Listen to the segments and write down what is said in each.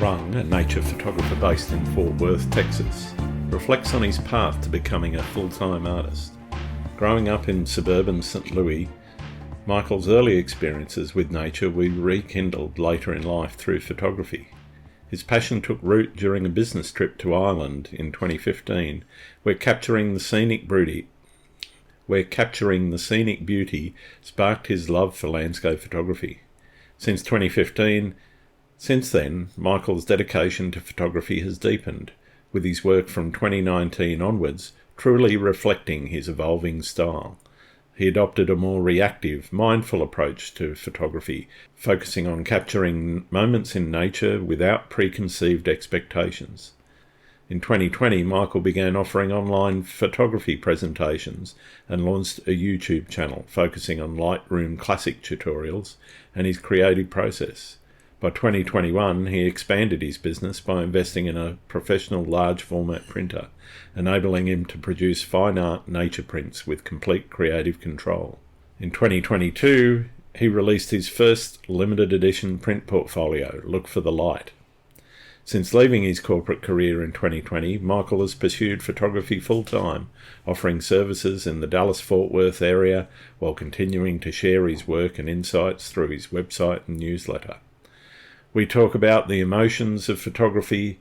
Rung, a nature photographer based in Fort Worth, Texas, reflects on his path to becoming a full-time artist. Growing up in suburban St. Louis, Michael's early experiences with nature were rekindled later in life through photography. His passion took root during a business trip to Ireland in 2015, where capturing the scenic beauty sparked his love for landscape photography. Since then, Michael's dedication to photography has deepened, with his work from 2019 onwards truly reflecting his evolving style. He adopted a more reactive, mindful approach to photography, focusing on capturing moments in nature without preconceived expectations. In 2020, Michael began offering online photography presentations and launched a YouTube channel focusing on Lightroom Classic tutorials and his creative process. By 2021, he expanded his business by investing in a professional large format printer, enabling him to produce fine art nature prints with complete creative control. In 2022, he released his first limited edition print portfolio, Look for the Light. Since leaving his corporate career in 2020, Michael has pursued photography full-time, offering services in the Dallas-Fort Worth area while continuing to share his work and insights through his website and newsletter. We talk about the emotions of photography,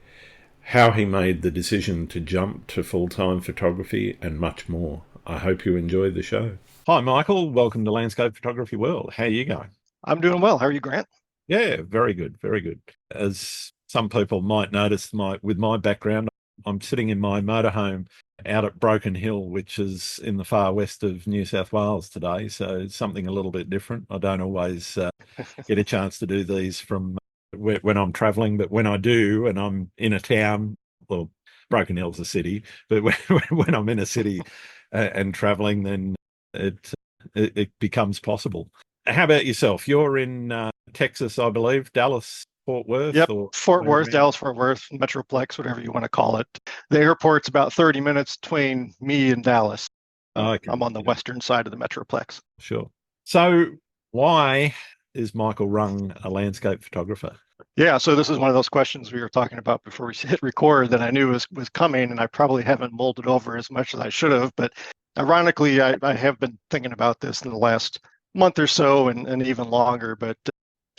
how he made the decision to jump to full-time photography, and much more. I hope you enjoy the show. Hi, Michael. Welcome to Landscape Photography World. How are you going? I'm doing well. How are you, Grant? Yeah, very good, very good. As some people might notice, with my background, I'm sitting in my motorhome out at Broken Hill, which is in the far west of New South Wales today. So it's something a little bit different. I don't always get a chance to do these from when I'm traveling, but when I do and I'm in a town, well, Broken Hill's a city, but when I'm in a city and traveling, then it becomes possible. How about yourself? You're in Texas, I believe, Dallas, Fort Worth? Yep, or Fort Worth, Dallas, Fort Worth, Metroplex, whatever you want to call it. The airport's about 30 minutes between me and Dallas. Okay. I'm on the western side of the Metroplex. Sure. So why is Michael Rung a landscape photographer? Yeah, so this is one of those questions we were talking about before we hit record that I knew was coming, and I probably haven't mulled it over as much as I should have. But ironically, I have been thinking about this in the last month or so and even longer. But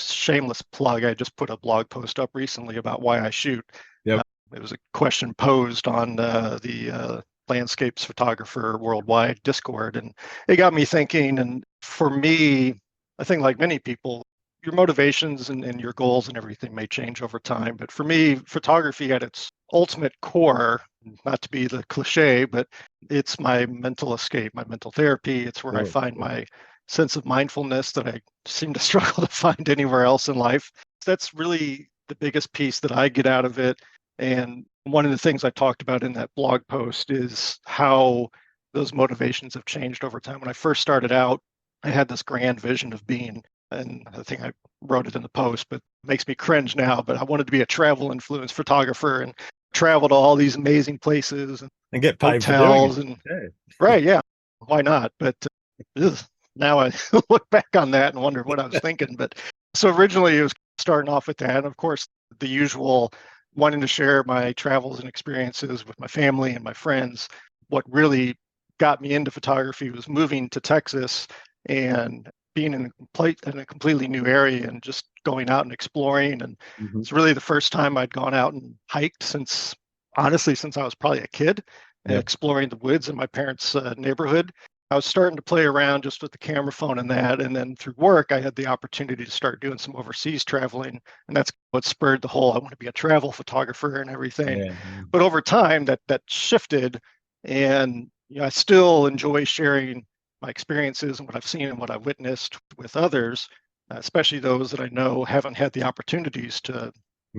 shameless plug, I just put a blog post up recently about why I shoot. Yep. It was a question posed on the landscapes photographer worldwide Discord, and it got me thinking. And for me, I think like many people, your motivations and your goals and everything may change over time. But for me, photography at its ultimate core, not to be the cliche, but it's my mental escape, my mental therapy. It's where I find my sense of mindfulness that I seem to struggle to find anywhere else in life. That's really the biggest piece that I get out of it. And one of the things I talked about in that blog post is how those motivations have changed over time. When I first started out, I had this grand vision of being, and I think I wrote it in the post, but it makes me cringe now, but I wanted to be a travel influence photographer and travel to all these amazing places and get paid hotels for doing it. And right, yeah, why not? But now I look back on that and wonder what I was thinking. But so originally it was starting off with that. And of course, the usual wanting to share my travels and experiences with my family and my friends. What really got me into photography was moving to Texas and being in a completely new area and just going out and exploring. And it's really the first time I'd gone out and hiked since I was probably a kid, and exploring the woods in my parents' neighborhood. I was starting to play around just with the camera phone and that. And then through work, I had the opportunity to start doing some overseas traveling. And that's what spurred the whole, I want to be a travel photographer and everything. Yeah. But over time that shifted, and I still enjoy sharing my experiences and what I've seen and what I've witnessed with others, especially those that I know haven't had the opportunities to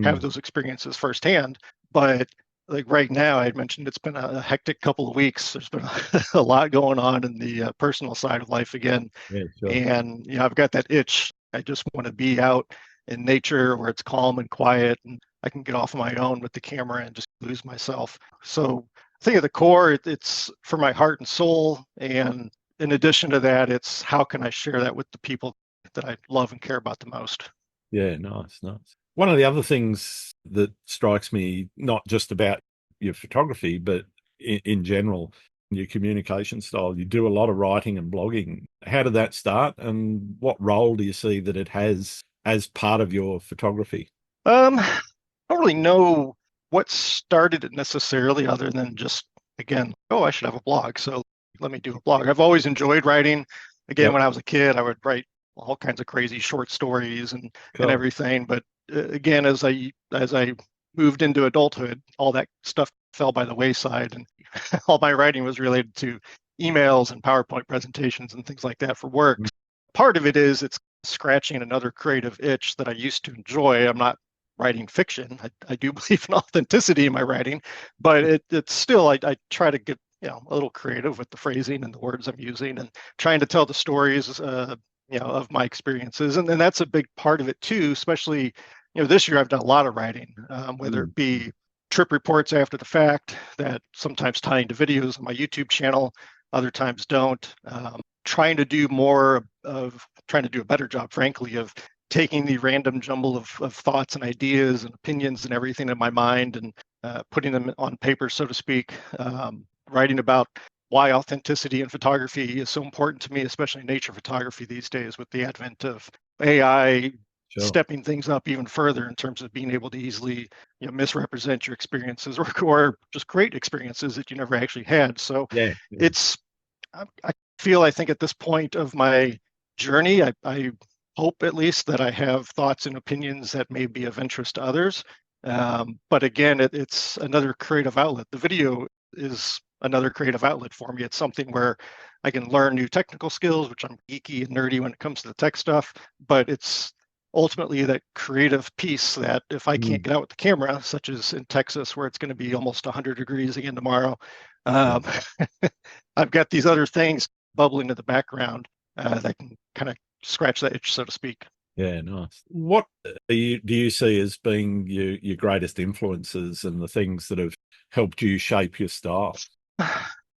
have those experiences firsthand. But like right now, I had mentioned it's been a hectic couple of weeks. There's been a lot going on in the personal side of life again. Yeah, sure. And I've got that itch. I just want to be out in nature where it's calm and quiet, and I can get off on my own with the camera and just lose myself. So I think at the core, it's for my heart and soul. And in addition to that, it's how can I share that with the people that I love and care about the most. Yeah, nice. One of the other things that strikes me, not just about your photography, but in general, your communication style, you do a lot of writing and blogging. How did that start, and what role do you see that it has as part of your photography? I don't really know what started it necessarily, other than just, again, oh, I should have a blog, so let me do a blog. I've always enjoyed writing. Again, Yep. when I was a kid, I would write all kinds of crazy short stories and Cool. everything. But again, as I moved into adulthood, all that stuff fell by the wayside, and all my writing was related to emails and PowerPoint presentations and things like that for work. Part of it is it's scratching another creative itch that I used to enjoy. I'm not writing fiction. I do believe in authenticity in my writing, but it's still, I try to get a little creative with the phrasing and the words I'm using, and trying to tell the stories of my experiences. And then that's a big part of it too, especially this year I've done a lot of writing, whether it be trip reports after the fact that sometimes tie into videos on my YouTube channel, other times don't. Trying to do a better job, frankly, of taking the random jumble of thoughts and ideas and opinions and everything in my mind, and putting them on paper, so to speak. Writing about why authenticity in photography is so important to me, especially nature photography these days, with the advent of AI. Sure. Stepping things up even further in terms of being able to easily misrepresent your experiences, or just great experiences that you never actually had. So Yeah. I think at this point of my journey, I hope at least that I have thoughts and opinions that may be of interest to others. But again, it's another creative outlet. The video is another creative outlet for me. It's something where I can learn new technical skills, which I'm geeky and nerdy when it comes to the tech stuff, but it's ultimately that creative piece that if I can't get out with the camera, such as in Texas, where it's going to be almost 100 degrees again tomorrow, I've got these other things bubbling in the background that can kind of scratch that itch, so to speak. Yeah, nice. What do you see as being your greatest influences and the things that have helped you shape your style?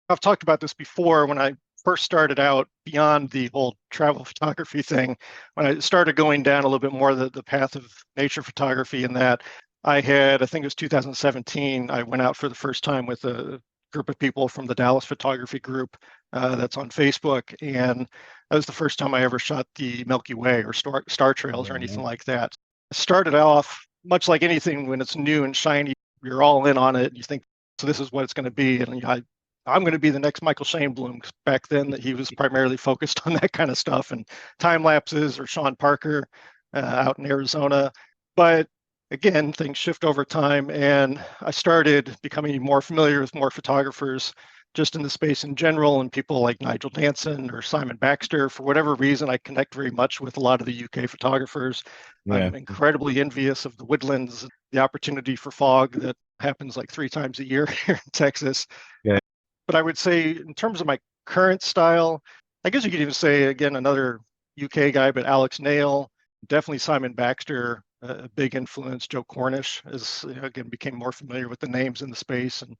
I've talked about this before. When I first started out, beyond the whole travel photography thing, when I started going down a little bit more the path of nature photography, and that I think it was 2017, I went out for the first time with a group of people from the Dallas photography group that's on Facebook. And that was the first time I ever shot the Milky Way or star trails or anything like that. I started off, much like anything, when it's new and shiny, you're all in on it. And you think, so this is what it's going to be. And I'm going to be the next Michael Shainblum. Back then, that he was primarily focused on that kind of stuff and time lapses, or Sean Parker out in Arizona. But again, things shift over time, and I started becoming more familiar with more photographers just in the space in general, and people like Nigel Danson or Simon Baxter. For whatever reason, I connect very much with a lot of the UK photographers. Yeah. I'm incredibly envious of the woodlands, the opportunity for fog that happens like 3 times a year here in Texas. Yeah. But I would say, in terms of my current style, I guess you could even say, again, another UK guy, but Alex Nail, definitely Simon Baxter, a big influence. Joe Cornish, again, became more familiar with the names in the space and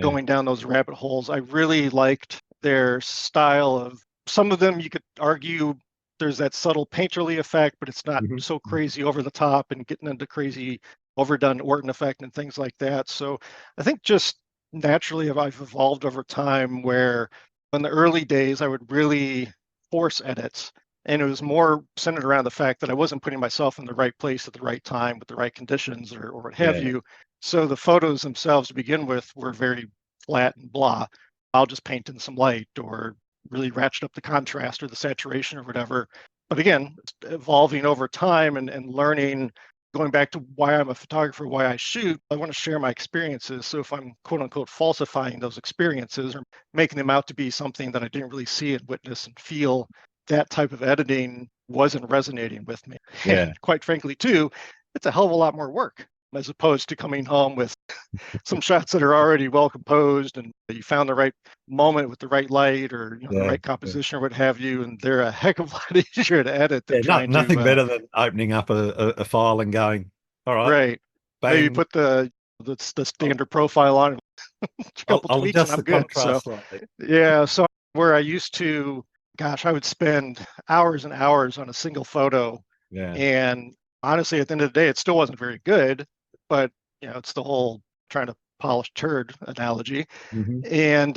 going down those rabbit holes. I really liked their style of, some of them you could argue there's that subtle painterly effect, but it's not so crazy over the top and getting into crazy overdone Orton effect and things like that. So I think just naturally I've evolved over time, where in the early days I would really force edits, and it was more centered around the fact that I wasn't putting myself in the right place at the right time with the right conditions, or what have you. So the photos themselves to begin with were very flat and blah. I'll just paint in some light, or really ratchet up the contrast or the saturation or whatever. But again, evolving over time and learning, going back to why I'm a photographer, why I shoot, I want to share my experiences. So if I'm quote unquote falsifying those experiences or making them out to be something that I didn't really see and witness and feel, that type of editing wasn't resonating with me. And quite frankly, too, it's a hell of a lot more work, as opposed to coming home with some shots that are already well composed and you found the right moment with the right light, or the right composition or what have you, and they're a heck of a lot easier to edit than nothing better than opening up a file and going, all right, right, bang. maybe put the standard profile on, a couple I'll tweaks, and I'm good. So so where I used to, gosh, I would spend hours and hours on a single photo, and honestly, at the end of the day, it still wasn't very good, but it's the whole trying to polish turd analogy. Hmm. And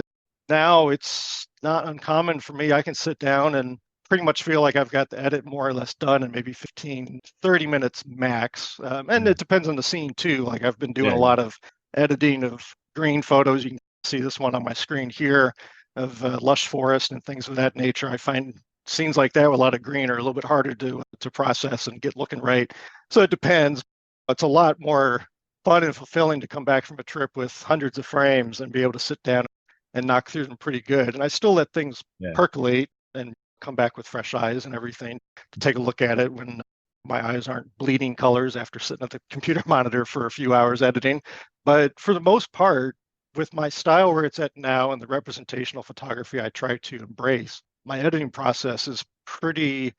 now it's not uncommon for me. I can sit down and pretty much feel like I've got the edit more or less done in maybe 15, 30 minutes max. And it depends on the scene too. Like I've been doing Yeah, a lot of editing of green photos. You can see this one on my screen here of lush forest and things of that nature. I find scenes like that with a lot of green are a little bit harder to process and get looking right. So it depends. It's a lot more fun and fulfilling to come back from a trip with hundreds of frames and be able to sit down and knock through them pretty good. And I still let things yeah, percolate and come back with fresh eyes and everything to take a look at it when my eyes aren't bleeding colors after sitting at the computer monitor for a few hours editing. But for the most part, with my style where it's at now and the representational photography I try to embrace, my editing process is pretty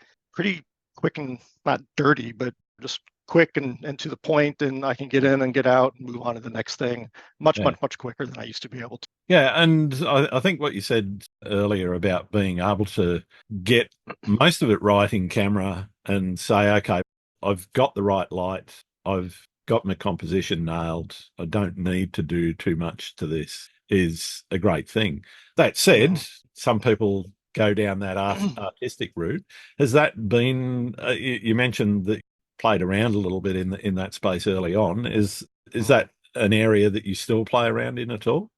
quick and not dirty, but just quick and to the point, and I can get in and get out and move on to the next thing much, yeah. much, much quicker than I used to be able to. Yeah, and I think what you said earlier about being able to get most of it right in camera and say, okay, I've got the right light, I've got my composition nailed, I don't need to do too much to this, is a great thing. That said, some people go down that artistic route. Has that been? You mentioned that you played around a little bit in that space early on. Is that an area that you still play around in at all?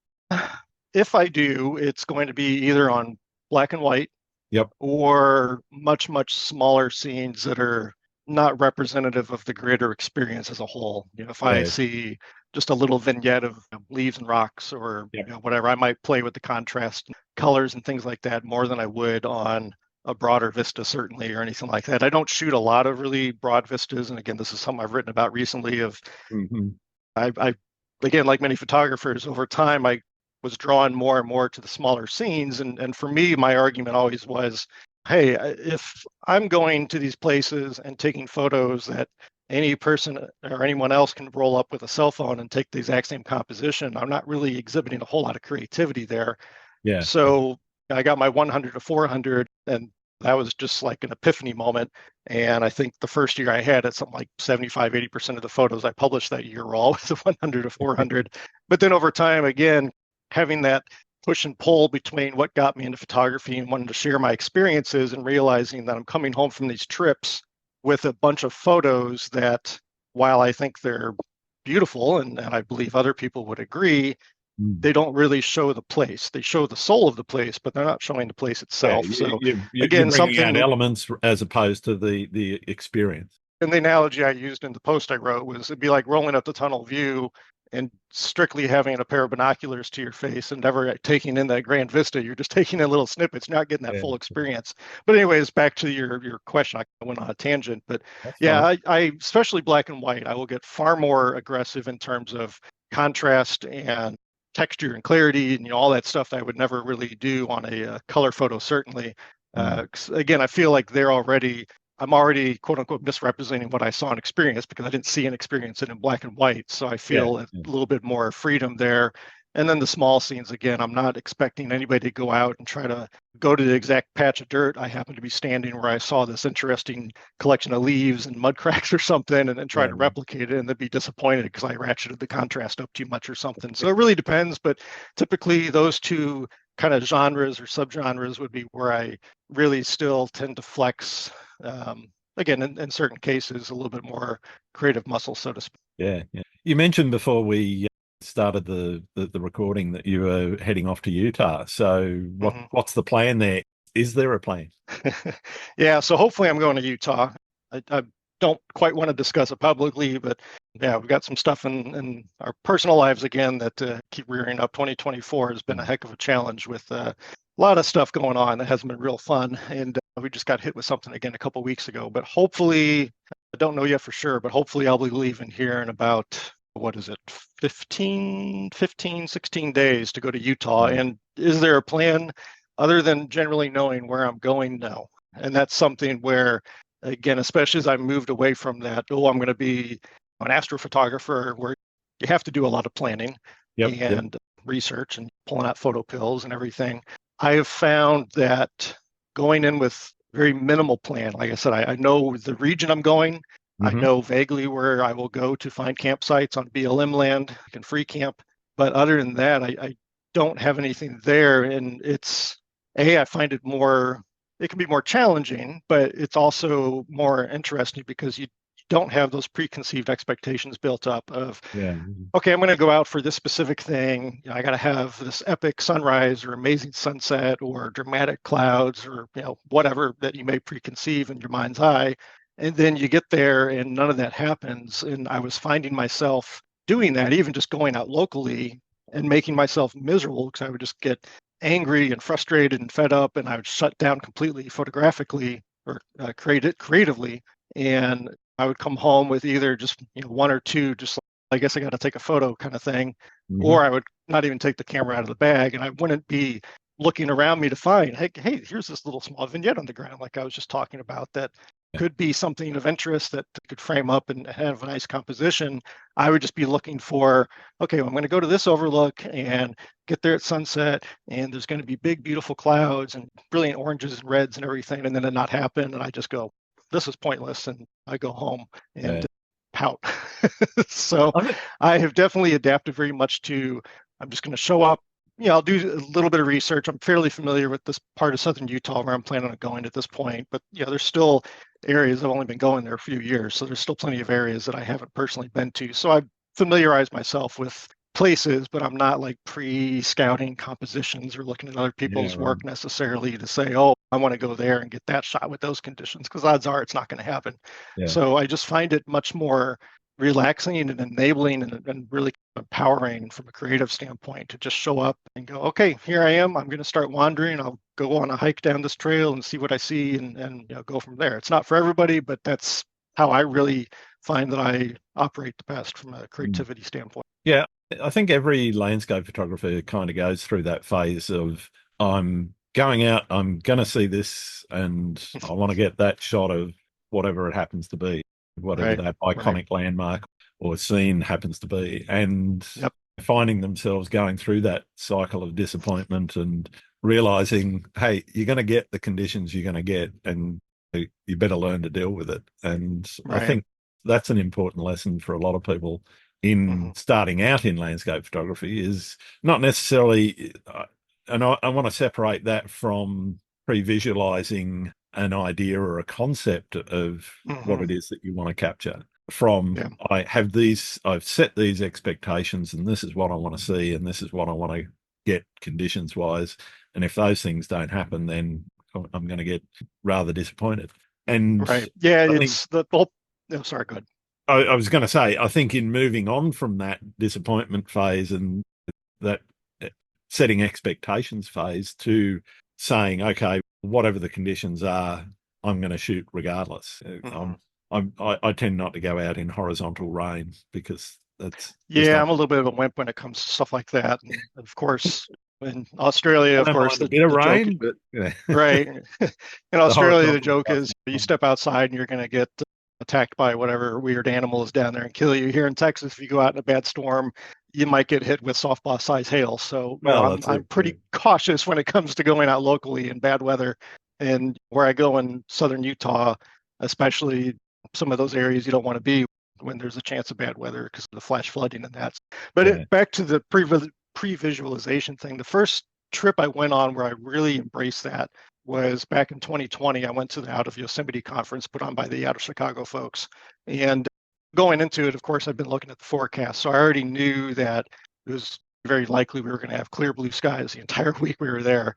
If I do, it's going to be either on black and white Yep. or much, much smaller scenes that are not representative of the greater experience as a whole. If I Yeah. see just a little vignette of leaves and rocks or Yep. whatever, I might play with the contrast and colors and things like that more than I would on a broader vista, certainly, or anything like that. I don't shoot a lot of really broad vistas. And again, this is something I've written about recently of Hmm. I again, like many photographers, over time, I was drawn more and more to the smaller scenes. And for me, my argument always was, hey, if I'm going to these places and taking photos that any person or anyone else can roll up with a cell phone and take the exact same composition, I'm not really exhibiting a whole lot of creativity there. Yeah. So I got my 100 to 400, and that was just like an epiphany moment. And I think the first year I had it, something like 75, 80% of the photos I published that year were all with the 100 to 400. But then over time, again, having that push and pull between what got me into photography and wanting to share my experiences and realizing that I'm coming home from these trips with a bunch of photos that, while I think they're beautiful and I believe other people would agree, Mm. they don't really show the place. They show the soul of the place, but they're not showing the place Yeah. itself. So You're again, bringing out something, elements as opposed to the experience. and the analogy I used in the post I wrote was it'd be like rolling up the tunnel view and strictly having a pair of binoculars to your face and never taking in that grand vista. You're just taking in little snippets, not getting that Yeah. full experience. But anyways, back to your question. I went on a tangent, but That's yeah, fine. I especially black and white, I will get far more aggressive in terms of contrast and texture and clarity and all that stuff that I would never really do on a color photo, certainly. Mm. Again, I feel like I'm already quote unquote misrepresenting what I saw and experienced because I didn't see and experience it in black and white. So I Yeah. feel a Yeah. little bit more freedom there. And then the small scenes, again, I'm not expecting anybody to go out and try to go to the exact patch of dirt. I happen to be standing where I saw this interesting collection of leaves and mud cracks or something and then try Yeah. to replicate it and then be disappointed because I ratcheted the contrast up too much or something. So it really depends. But typically those two kind of genres or subgenres would be where I really still tend to flex. Again, in certain cases, a little bit more creative muscle, so to speak. Yeah. Yeah. You mentioned before we started the recording that you were heading off to Utah. So Mhm. what's the plan there? Is there a plan? Yeah, so hopefully I'm going to Utah. I don't quite want to discuss it publicly, but yeah, we've got some stuff in our personal lives again that keep rearing up. 2024 has been a heck of a challenge with a lot of stuff going on that hasn't been real fun. And we just got hit with something again a couple weeks ago. But hopefully, I don't know yet for sure, but hopefully I'll be leaving here in about, what is it, 16 days to go to Utah. Mm. And is there a plan other than generally knowing where I'm going? No. And that's something where, again, especially as I moved away from that, I'm going to be an astrophotographer where you have to do a lot of planning Yep. Yep. and research and pulling out photo pills and everything. I have found that going in with very minimal plan, like I said, I know the region I'm going, I Hmm. know vaguely where I will go to find campsites on BLM land. I can free camp. But other than that, I don't have anything there. And I find it can be more challenging, but it's also more interesting because you don't have those preconceived expectations built up of, Yeah. okay, I'm going to go out for this specific thing. I got to have this epic sunrise or amazing sunset or dramatic clouds or whatever that you may preconceive in your mind's eye. And then you get there and none of that happens. And I was finding myself doing that, even just going out locally and making myself miserable because I would just get angry and frustrated and fed up, and I would shut down completely photographically or creatively. And I would come home with either just one or two, just I guess I got to take a photo kind of thing, Hmm. or I would not even take the camera out of the bag, and I wouldn't be looking around me to find, hey, here's this little small vignette on the ground, like I was just talking about, that could be something of interest that could frame up and have a nice composition. I would just be looking for, okay, well, I'm going to go to this overlook and get there at sunset, and there's going to be big, beautiful clouds and brilliant oranges and reds and everything, and then it not happen, and I just go, this is pointless, and I go home and Yeah. pout. So I think, I have definitely adapted very much to, I'm just going to show up. I'll do a little bit of research. I'm fairly familiar with this part of southern Utah where I'm planning on going at this point, but there's still areas. I've only been going there a few years, so there's still plenty of areas that I haven't personally been to. So I've familiarized myself with places, but I'm not like pre-scouting compositions or looking at other yeah, people's right. work necessarily to say, oh, I want to go there and get that shot with those conditions, because odds are it's not going to happen. Yeah. So I just find it much more relaxing and enabling and really empowering from a creative standpoint to just show up and go, okay, here I am. I'm going to start wandering. I'll go on a hike down this trail and see what I see and go from there. It's not for everybody, but that's how I really find that I operate the best from a Mm. creativity standpoint. Yeah. I think every landscape photographer kind of goes through that phase of I'm going out, I'm going to see this, and I want to get that shot of whatever it happens to be, whatever Right. that Right. iconic landmark or scene happens to be. And Yep. finding themselves going through that cycle of disappointment and realizing, hey, you're going to get the conditions you're going to get, and you better learn to deal with it. And I Right. think that's an important lesson for a lot of people in Hmm. starting out in landscape photography is not necessarily, and I want to separate that from pre-visualizing an idea or a concept of what Hmm. it is that you want to capture from Yeah. I've set these expectations and this is what I want to see and this is what I want to get conditions wise. And if those things don't happen, then I'm going to get rather disappointed. And Right. Yeah. I think It's the whole. No, sorry. Good. I was going to say, I think in moving on from that disappointment phase and that setting expectations phase to saying, okay, whatever the conditions are, I'm going to shoot regardless. Hmm. I tend not to go out in horizontal rain because that's just Yeah, I'm a little bit of a wimp when it comes to stuff like that. And of course, in Australia, I of don't course, mind a bit of the joke, rain, but yeah, right? In the Australia, the horizontal joke stuff. is you step outside and you're going to get attacked by whatever weird animal is down there and kill you. Here in Texas, if you go out in a bad storm, you might get hit with softball size hail. So, Well, that's I'm it. Yeah. pretty cautious when it comes to going out locally in bad weather. And where I go in southern Utah, especially some of those areas you don't want to be when there's a chance of bad weather because of the flash flooding and that. But Yeah. back to the pre-visualization thing, the first trip I went on where I really embraced that was back in 2020. I went to the Out of Yosemite conference put on by the Out of Chicago folks. And going into it, of course, I've been looking at the forecast. So I already knew that it was very likely we were going to have clear blue skies the entire week we were there,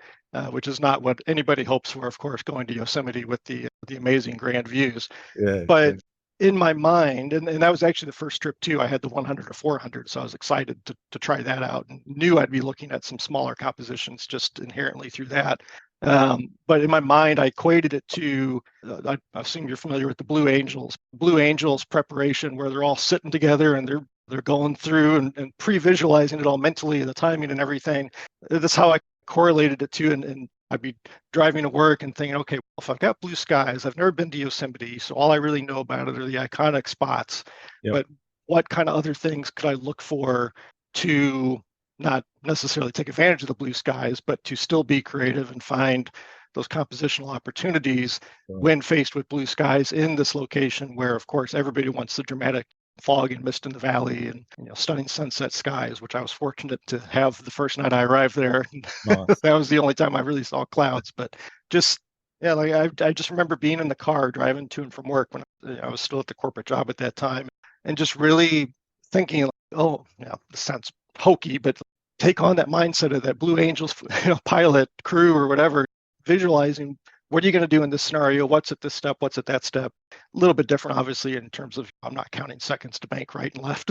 which is not what anybody hopes for, of course, going to Yosemite with the amazing grand views. Yeah. But in my mind, and that was actually the first trip too, I had the 100 to 400. So I was excited to try that out and knew I'd be looking at some smaller compositions just inherently through that. But in my mind, I equated it to, I assume you're familiar with the Blue Angels. Blue Angels preparation, where they're all sitting together and they're going through and pre-visualizing it all mentally and the timing and everything. That's how I correlated it to, and I'd be driving to work and thinking, okay, well, if I've got blue skies, I've never been to Yosemite, so all I really know about it are the iconic spots. Yep. But what kind of other things could I look for to not necessarily take advantage of the blue skies, but to still be creative and find those compositional opportunities Right. when faced with blue skies in this location where, of course, everybody wants the dramatic fog and mist in the valley and stunning sunset skies, which I was fortunate to have the first night I arrived there. Nice. That was the only time I really saw clouds. But just yeah, like I just remember being in the car driving to and from work when I was still at the corporate job at that time, and just really thinking, like, oh, yeah, this sounds hokey, but take on that mindset of that Blue Angels pilot crew or whatever, visualizing what are you going to do in this scenario? What's at this step? What's at that step? A little bit different, obviously, in terms of I'm not counting seconds to bank right and left,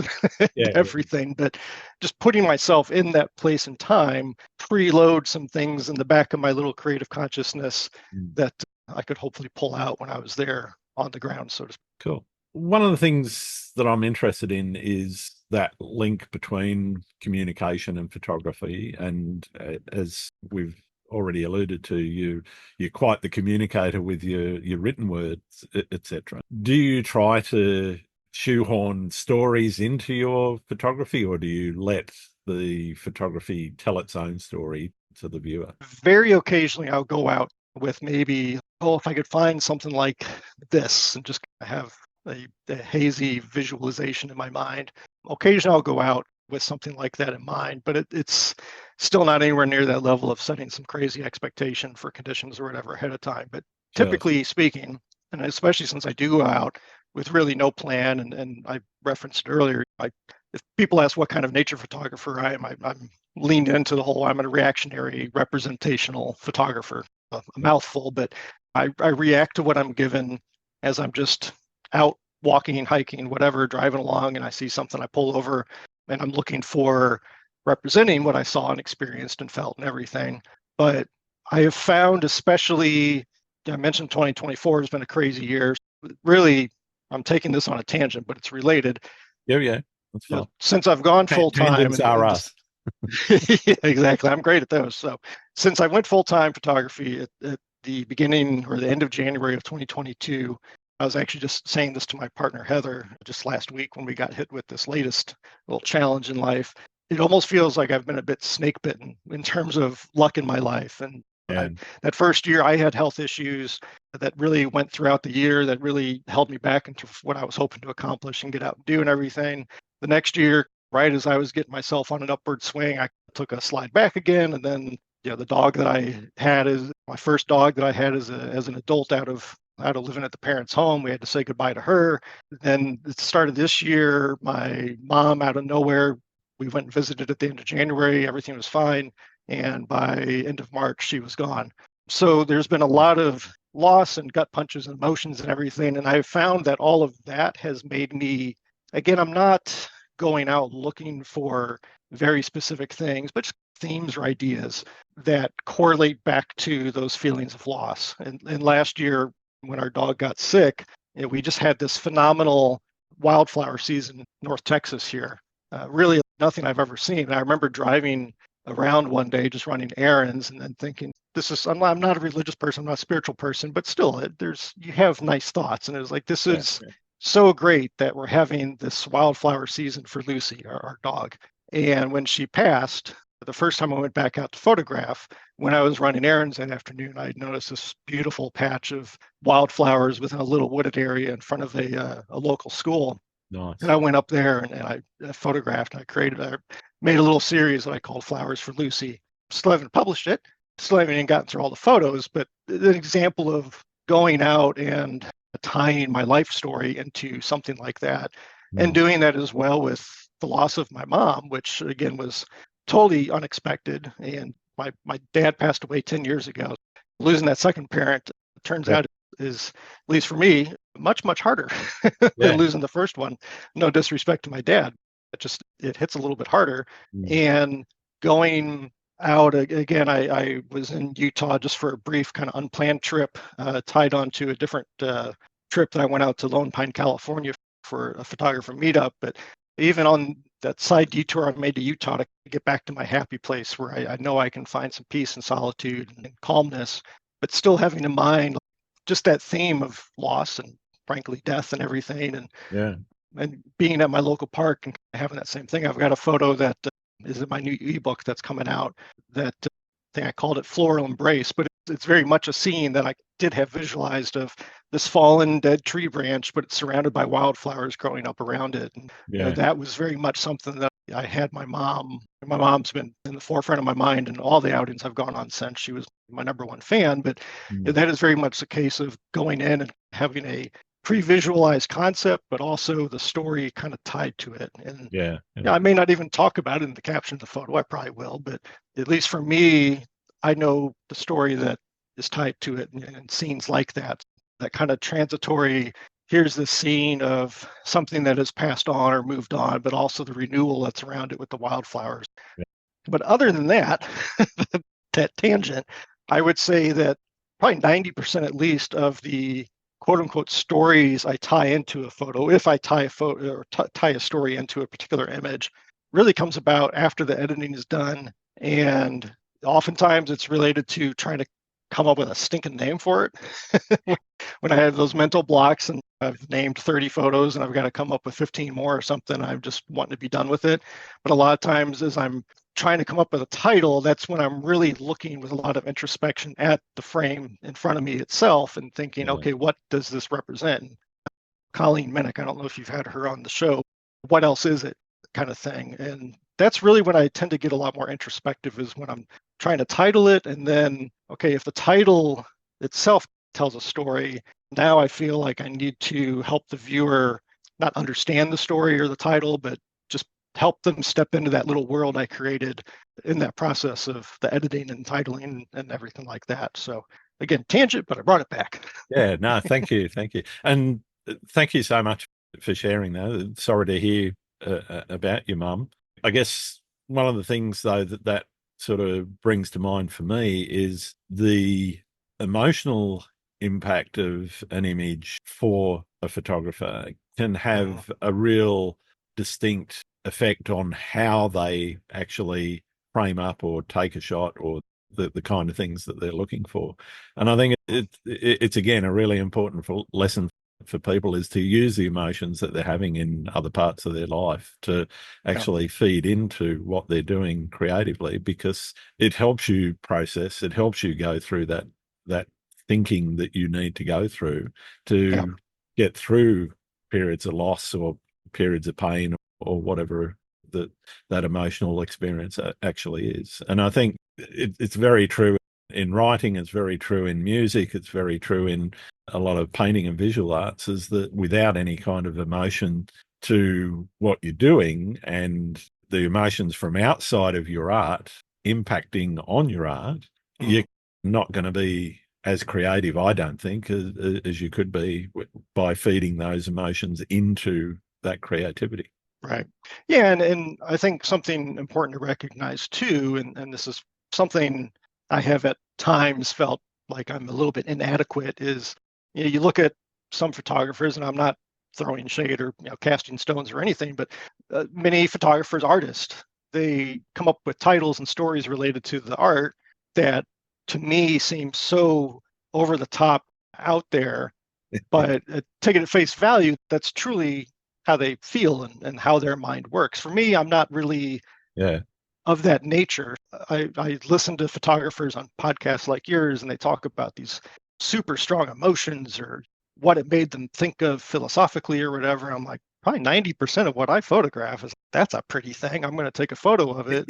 Yeah. everything, but just putting myself in that place and time, preload some things in the back of my little creative consciousness that I could hopefully pull out when I was there on the ground, so to speak. Cool. One of the things that I'm interested in is that link between communication and photography. And as we've already alluded to, you're quite the communicator with your written words, etc. Do you try to shoehorn stories into your photography, or do you let the photography tell its own story to the viewer? Very occasionally, I'll go out with maybe, oh, if I could find something like this and just have a hazy visualization in my mind. Occasionally, I'll go out with something like that in mind, but it's still not anywhere near that level of setting some crazy expectation for conditions or whatever ahead of time. But typically speaking, and especially since I do go out with really no plan, and I referenced it earlier, if people ask what kind of nature photographer I am, I'm leaned into the whole I'm a reactionary representational photographer, a mouthful, but I react to what I'm given as I'm just out walking, hiking, whatever, driving along, and I see something, I pull over, and I'm looking for representing what I saw and experienced and felt and everything. But I have found, especially, I mentioned 2024 has been a crazy year. Really, I'm taking this on a tangent, but it's related. Yeah. That's fine. Since I've gone full time, Tangents are us. Yeah, exactly. I'm great at those. So since I went full time photography at the beginning or the end of January of 2022, I was actually just saying this to my partner Heather just last week when we got hit with this latest little challenge in life. It almost feels like I've been a bit snake bitten in terms of luck in my life. And that first year, I had health issues that really went throughout the year that really held me back into what I was hoping to accomplish and get out and do and everything. The next year, right as I was getting myself on an upward swing, I took a slide back again. And then, the dog that I had is my first dog that I had as an adult out of living at the parents' home. We had to say goodbye to her. Then at the start of this year, my mom out of nowhere, we went and visited at the end of January. Everything was fine. And by end of March, she was gone. So there's been a lot of loss and gut punches and emotions and everything. And I've found that all of that has made me, again, I'm not going out looking for very specific things, but just themes or ideas that correlate back to those feelings of loss. And last year, when our dog got sick, we just had this phenomenal wildflower season in North Texas here. Really nothing I've ever seen. And I remember driving around one day, just running errands, and then thinking, I'm not a religious person, I'm not a spiritual person, but still, you have nice thoughts. And it was like, this is so great that we're having this wildflower season for Lucy, our dog. And when she passed, the first time I went back out to photograph, when I was running errands that afternoon, I noticed this beautiful patch of wildflowers within a little wooded area in front of a local school. Nice. And I went up there and I photographed, and I made a little series that I called Flowers for Lucy. Still haven't published it, still haven't even gotten through all the photos, but an example of going out and tying my life story into something like that, and doing that as well with the loss of my mom, which again was totally unexpected. And my dad passed away 10 years ago. Losing that second parent, turns out, is, at least for me, much, much harder than losing the first one. No disrespect to my dad. It hits a little bit harder. And going out again, I was in Utah just for a brief kind of unplanned trip, tied onto a different trip that I went out to Lone Pine, California for a photographer meetup. But even on that side detour I made to Utah to get back to my happy place where I know I can find some peace and solitude and calmness, but still having in mind just that theme of loss and frankly death and everything, and being at my local park and having that same thing. I've got a photo that is in my new ebook that's coming out that thing I called it floral embrace, but it's very much a scene that I did have visualized of this fallen dead tree branch, but it's surrounded by wildflowers growing up around it. And that was very much something that I had my mom. My mom's been in the forefront of my mind in all the outings I've gone on since. She was my number one fan, but that is very much the case of going in and having a pre-visualized concept, but also the story kind of tied to it. And I may not even talk about it in the caption of the photo. I probably will, but at least for me, I know the story that is tied to it, and scenes like that kind of transitory, here's the scene of something that has passed on or moved on, but also the renewal that's around it with the wildflowers. But other than that, that tangent, I would say that probably 90% at least of the quote unquote stories I tie into a photo, if I tie a photo or tie a story into a particular image, really comes about after the editing is done. And oftentimes it's related to trying to come up with a stinking name for it. When I have those mental blocks and I've named 30 photos and I've got to come up with 15 more or something, I'm just wanting to be done with it. But a lot of times as I'm trying to come up with a title, that's when I'm really looking with a lot of introspection at the frame in front of me itself and thinking, okay, what does this represent? Colleen Minnick, I don't know if you've had her on the show, what else is it, kind of thing. And that's really when I tend to get a lot more introspective, is when I'm trying to title it. And then, okay, if the title itself tells a story, now I feel like I need to help the viewer not understand the story or the title, but just help them step into that little world I created in that process of the editing and titling and everything like that. So again, tangent, but I brought it back. Yeah, no, thank you. Thank you. And thank you so much for sharing that. Sorry to hear about your mum. I guess one of the things, though, that sort of brings to mind for me is the emotional impact of an image for a photographer can have a real distinct effect on how they actually frame up or take a shot, or the kind of things that they're looking for. And I think it's again, a really important lesson for people, is to use the emotions that they're having in other parts of their life to actually feed into what they're doing creatively, because it helps you process, it helps you go through that thinking that you need to go through to get through periods of loss or periods of pain or whatever that emotional experience actually is. And I think it's very true in writing, it's very true in music, it's very true in a lot of painting and visual arts, is that without any kind of emotion to what you're doing, and the emotions from outside of your art impacting on your art, you're not going to be as creative, I don't think, as you could be by feeding those emotions into that creativity. Right. Yeah, and I think something important to recognize too, and this is something I have at times felt like I'm a little bit inadequate, is you look at some photographers, and I'm not throwing shade or casting stones or anything, but many photographers, artists, they come up with titles and stories related to the art that to me seem so over the top, out there, but taking it at face value, that's truly how they feel and how their mind works. For me, I'm not really of that nature. I listen to photographers on podcasts like yours, and they talk about these super strong emotions or what it made them think of philosophically or whatever. I'm like, probably 90% of what I photograph is, that's a pretty thing, I'm going to take a photo of it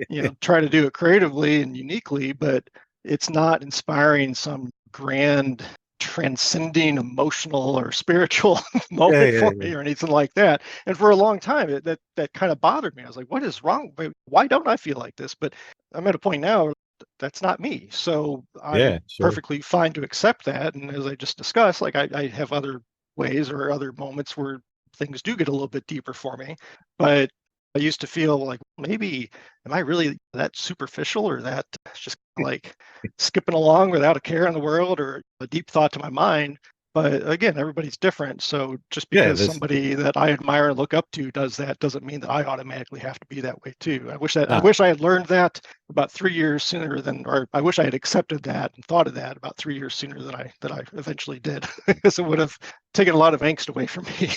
and try to do it creatively and uniquely, but it's not inspiring some grand transcending emotional or spiritual moment for me or anything like that. And for a long time, that kind of bothered me. I was like, what is wrong? Why don't I feel like this? But I'm at a point now that's not me. So I'm perfectly fine to accept that. And as I just discussed, like I have other ways or other moments where things do get a little bit deeper for me. But I used to feel like, maybe, am I really that superficial, or that just like skipping along without a care in the world or a deep thought to my mind? But again, everybody's different. So just because somebody that I admire and look up to does that doesn't mean that I automatically have to be that way too. I wish I had learned that about 3 years sooner than, or I wish I had accepted that and thought of that about 3 years sooner than I eventually did, because it would have taken a lot of angst away from me.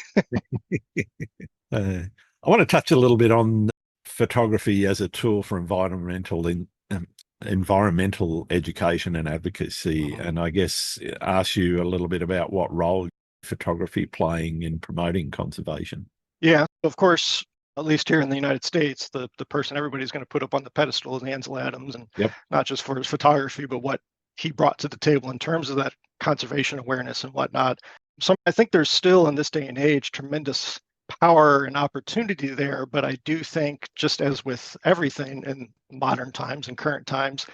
I want to touch a little bit on photography as a tool for environmental environmental education and advocacy, and I guess ask you a little bit about what role photography playing in promoting conservation. Yeah, of course, at least here in the United States, the person everybody's going to put up on the pedestal is Ansel Adams, and Yep. not just for his photography, but what he brought to the table in terms of that conservation awareness and whatnot. So I think there's still in this day and age tremendous power and opportunity there, but I do think, just as with everything in modern times and current times,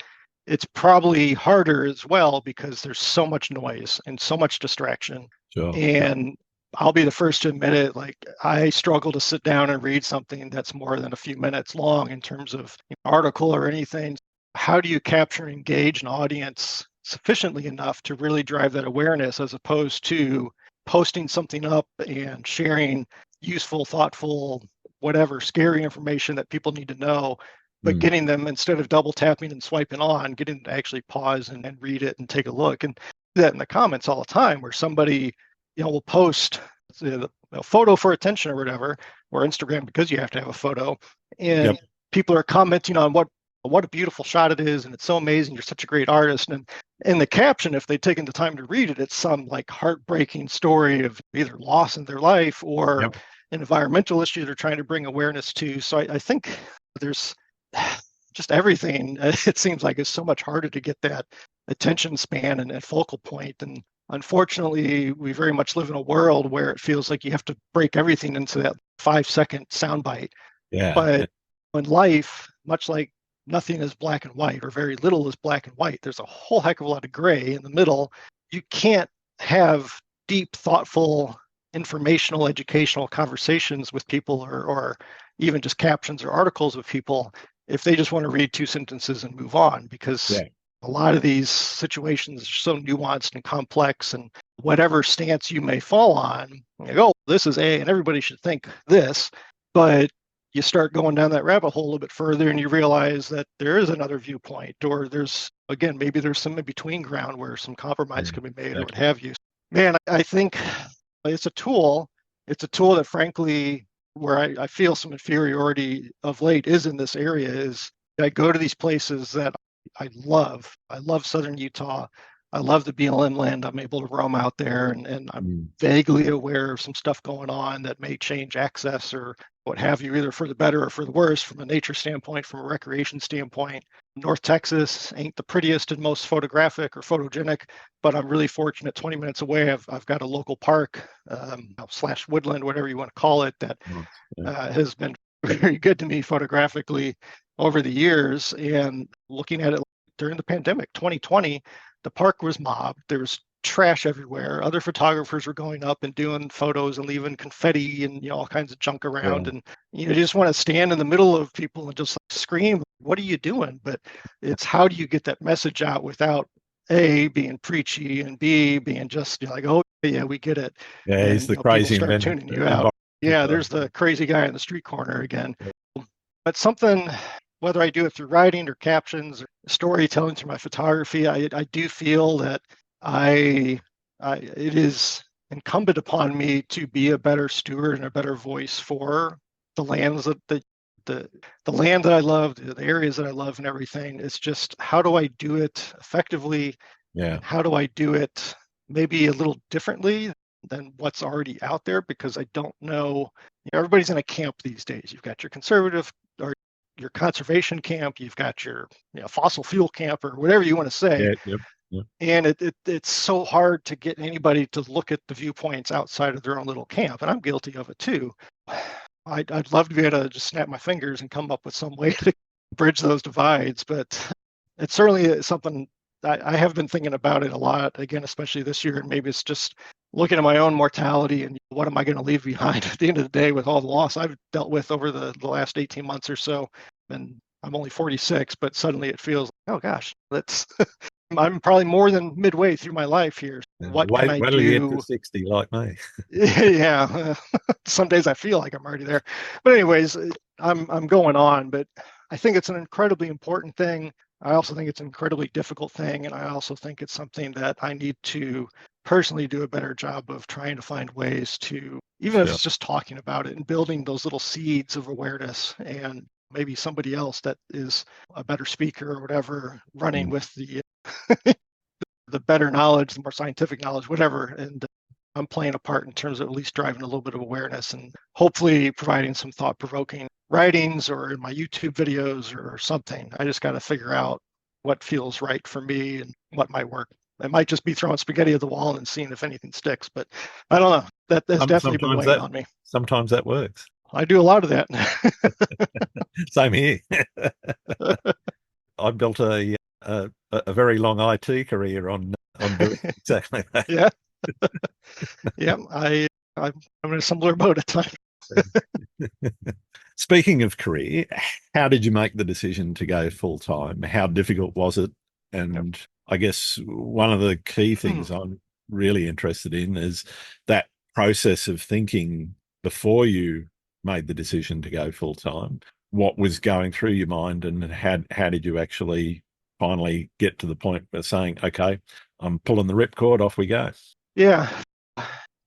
it's probably harder as well because there's so much noise and so much distraction. Sure. And I'll be the first to admit it, like I struggle to sit down and read something that's more than a few minutes long in terms of article or anything. How do you capture and engage an audience sufficiently enough to really drive that awareness, as opposed to posting something up and sharing useful, thoughtful, whatever, scary information that people need to know, but getting them, instead of double tapping and swiping on, getting them to actually pause and read it and take a look. And do that in the comments all the time, where somebody will post a photo for attention or whatever, or Instagram, because you have to have a photo, and people are commenting on what a beautiful shot it is, and it's so amazing, you're such a great artist. And in the caption, if they've taken the time to read it, it's some like heartbreaking story of either loss in their life or an environmental issue they're trying to bring awareness to. So I think there's just everything, it seems like, is so much harder to get that attention span and focal point. And unfortunately, we very much live in a world where it feels like you have to break everything into that 5-second soundbite. But in life, much like nothing is black and white, or very little is black and white, there's a whole heck of a lot of gray in the middle. You can't have deep, thoughtful, informational, educational conversations with people, or even just captions or articles of people, if they just want to read 2 sentences and move on, because a lot of these situations are so nuanced and complex, and whatever stance you may fall on, oh, this is A and everybody should think this, but you start going down that rabbit hole a little bit further and you realize that there is another viewpoint, or there's, again, maybe there's some in between ground where some compromise can be made, or what have you. Man, I think it's a tool. It's a tool that, frankly, where I feel some inferiority of late is in this area, is I go to these places that I love. I love Southern Utah. I love the BLM land. I'm able to roam out there, and I'm vaguely aware of some stuff going on that may change access or what have you, either for the better or for the worse, from a nature standpoint, from a recreation standpoint. North Texas ain't the prettiest and most photographic or photogenic, but I'm really fortunate. 20 minutes away, I've got a local park / woodland, whatever you want to call it, that has been very good to me photographically over the years. And looking at it during the pandemic, 2020, the park was mobbed. There was trash everywhere. Other photographers were going up and doing photos and leaving confetti and all kinds of junk around. And you just want to stand in the middle of people and just scream, "What are you doing?" But it's, how do you get that message out without A, being preachy, and B, being just like, "Oh yeah, we get it." Yeah, he's the crazy people start tuning you out. Yeah, there's the crazy guy in the street corner again. But something, whether I do it through writing or captions or storytelling through my photography, I do feel that it is incumbent upon me to be a better steward and a better voice for the lands that the land that I love, the areas that I love, and everything. It's just, how do I do it effectively? How do I do it maybe a little differently than what's already out there? Because I don't know. Everybody's in a camp these days. You've got your conservative or your conservation camp. You've got your fossil fuel camp, or whatever you want to say. And it's so hard to get anybody to look at the viewpoints outside of their own little camp, and I'm guilty of it too. I'd love to be able to just snap my fingers and come up with some way to bridge those divides, but it's certainly something I have been thinking about it a lot, again, especially this year. And maybe it's just looking at my own mortality and what am I going to leave behind at the end of the day with all the loss I've dealt with over the last 18 months or so. And I'm only 46, but suddenly it feels like, oh gosh, that's I'm probably more than midway through my life here. What can I do? You get to 60 like me. Yeah, some days I feel like I'm already there. But anyways, I'm going on. But I think it's an incredibly important thing. I also think it's an incredibly difficult thing, and I also think it's something that I need to personally do a better job of trying to find ways to, even if it's just talking about it and building those little seeds of awareness. And maybe somebody else that is a better speaker or whatever, running with the the better knowledge, the more scientific knowledge, whatever. And I'm playing a part in terms of at least driving a little bit of awareness and hopefully providing some thought-provoking writings or in my YouTube videos or something. I just got to figure out what feels right for me and what might work. I might just be throwing spaghetti at the wall and seeing if anything sticks, but I don't know. That's definitely been weighing on me. Sometimes that works. I do a lot of that. Same here. I built a very long IT career on doing exactly that. Yeah. Yeah, I'm in a similar boat at times. Speaking of career, how did you make the decision to go full time? How difficult was it? And I guess one of the key things I'm really interested in is that process of thinking before you made the decision to go full time. What was going through your mind, and how did you actually finally get to the point of saying, "Okay, I'm pulling the ripcord, off we go"? Yeah,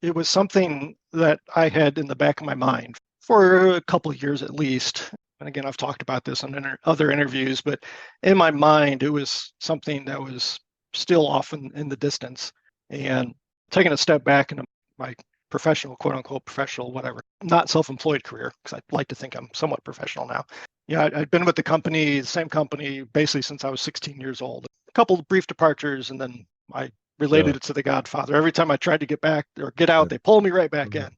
it was something that I had in the back of my mind for a couple of years at least. And again, I've talked about this on other interviews, but in my mind, it was something that was still off in the distance. And taking a step back into my professional, quote unquote, professional, whatever, not self-employed career, because I'd like to think I'm somewhat professional now. Yeah, I'd been with the same company, basically since I was 16 years old. A couple of brief departures, and then I related it to The Godfather. Every time I tried to get back or get out, they pulled me right back in.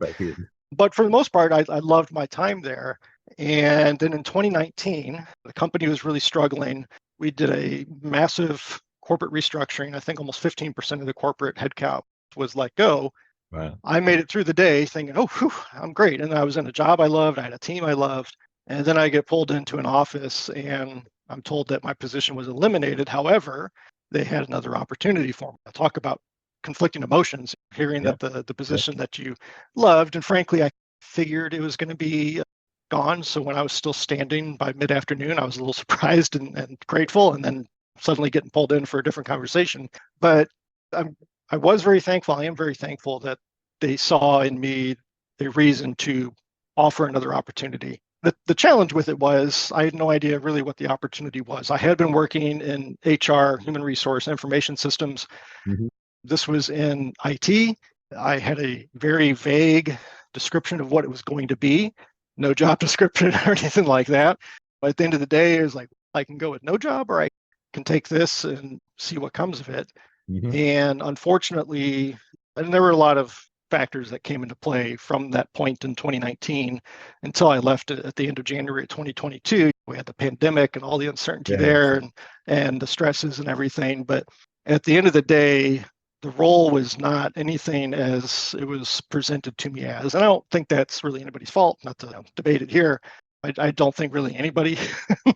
But for the most part, I loved my time there. And then in 2019, the company was really struggling. We did a massive corporate restructuring. I think almost 15% of the corporate headcount was let go. Wow. I made it through the day thinking, oh, whew, I'm great. And I was in a job I loved. I had a team I loved. And then I get pulled into an office and I'm told that my position was eliminated. However, they had another opportunity for me. I talk about conflicting emotions, hearing that the position that you loved. And frankly, I figured it was going to be gone. So when I was still standing by mid-afternoon, I was a little surprised and grateful, and then suddenly getting pulled in for a different conversation. But I was very thankful. I am very thankful that they saw in me a reason to offer another opportunity. The challenge with it was I had no idea really what the opportunity was. I had been working in HR, human resource, information systems. Mm-hmm. This was in IT. I had a very vague description of what it was going to be. No job description or anything like that. But at the end of the day, it was like, I can go with no job or I can take this and see what comes of it. Mm-hmm. And unfortunately, and there were a lot of factors that came into play from that point in 2019 until I left at the end of January 2022. We had the pandemic and all the uncertainty there and the stresses and everything. But at the end of the day, the role was not anything as it was presented to me as. And I don't think that's really anybody's fault, not to debate it here. I don't think really anybody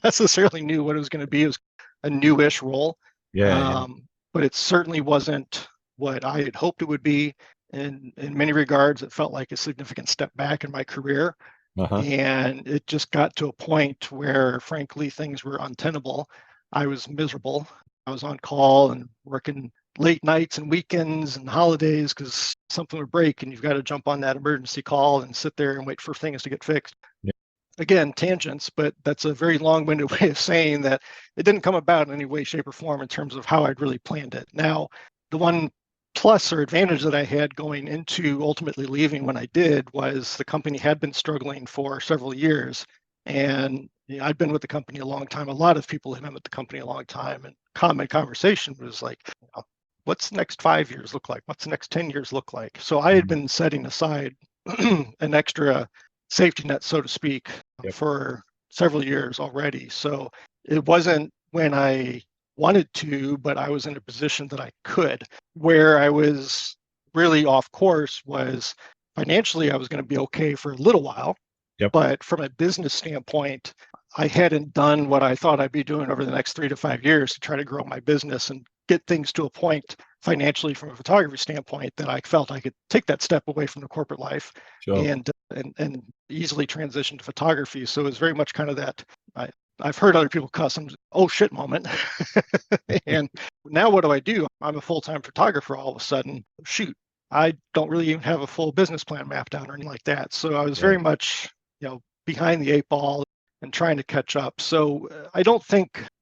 necessarily knew what it was going to be. It was a newish role. But it certainly wasn't what I had hoped it would be. In many regards, it felt like a significant step back in my career. And it just got to a point where, frankly, things were untenable. I was miserable. I was on call and working late nights and weekends and holidays because something would break and you've got to jump on that emergency call and sit there and wait for things to get fixed. Again, tangents, but that's a very long-winded way of saying that it didn't come about in any way, shape, or form in terms of how I'd really planned it. Now, the one plus or advantage that I had going into ultimately leaving when I did was the company had been struggling for several years. And I'd been with the company a long time. A lot of people had been with the company a long time. And common conversation was like, what's the next 5 years look like? What's the next 10 years look like? So I had been setting aside an extra safety net, so to speak, for several years already. So it wasn't when I wanted to, but I was in a position that I could. Where I was really off course was financially, I was going to be okay for a little while. But from a business standpoint, I hadn't done what I thought I'd be doing over the next 3 to 5 years to try to grow my business and get things to a point financially from a photography standpoint that I felt I could take that step away from the corporate life and easily transition to photography. So it was very much kind of that, I've heard other people cuss, oh shit moment. And now what do? I'm a full-time photographer all of a sudden. Shoot, I don't really even have a full business plan mapped out or anything like that. So I was very much, behind the eight ball. and trying to catch up. So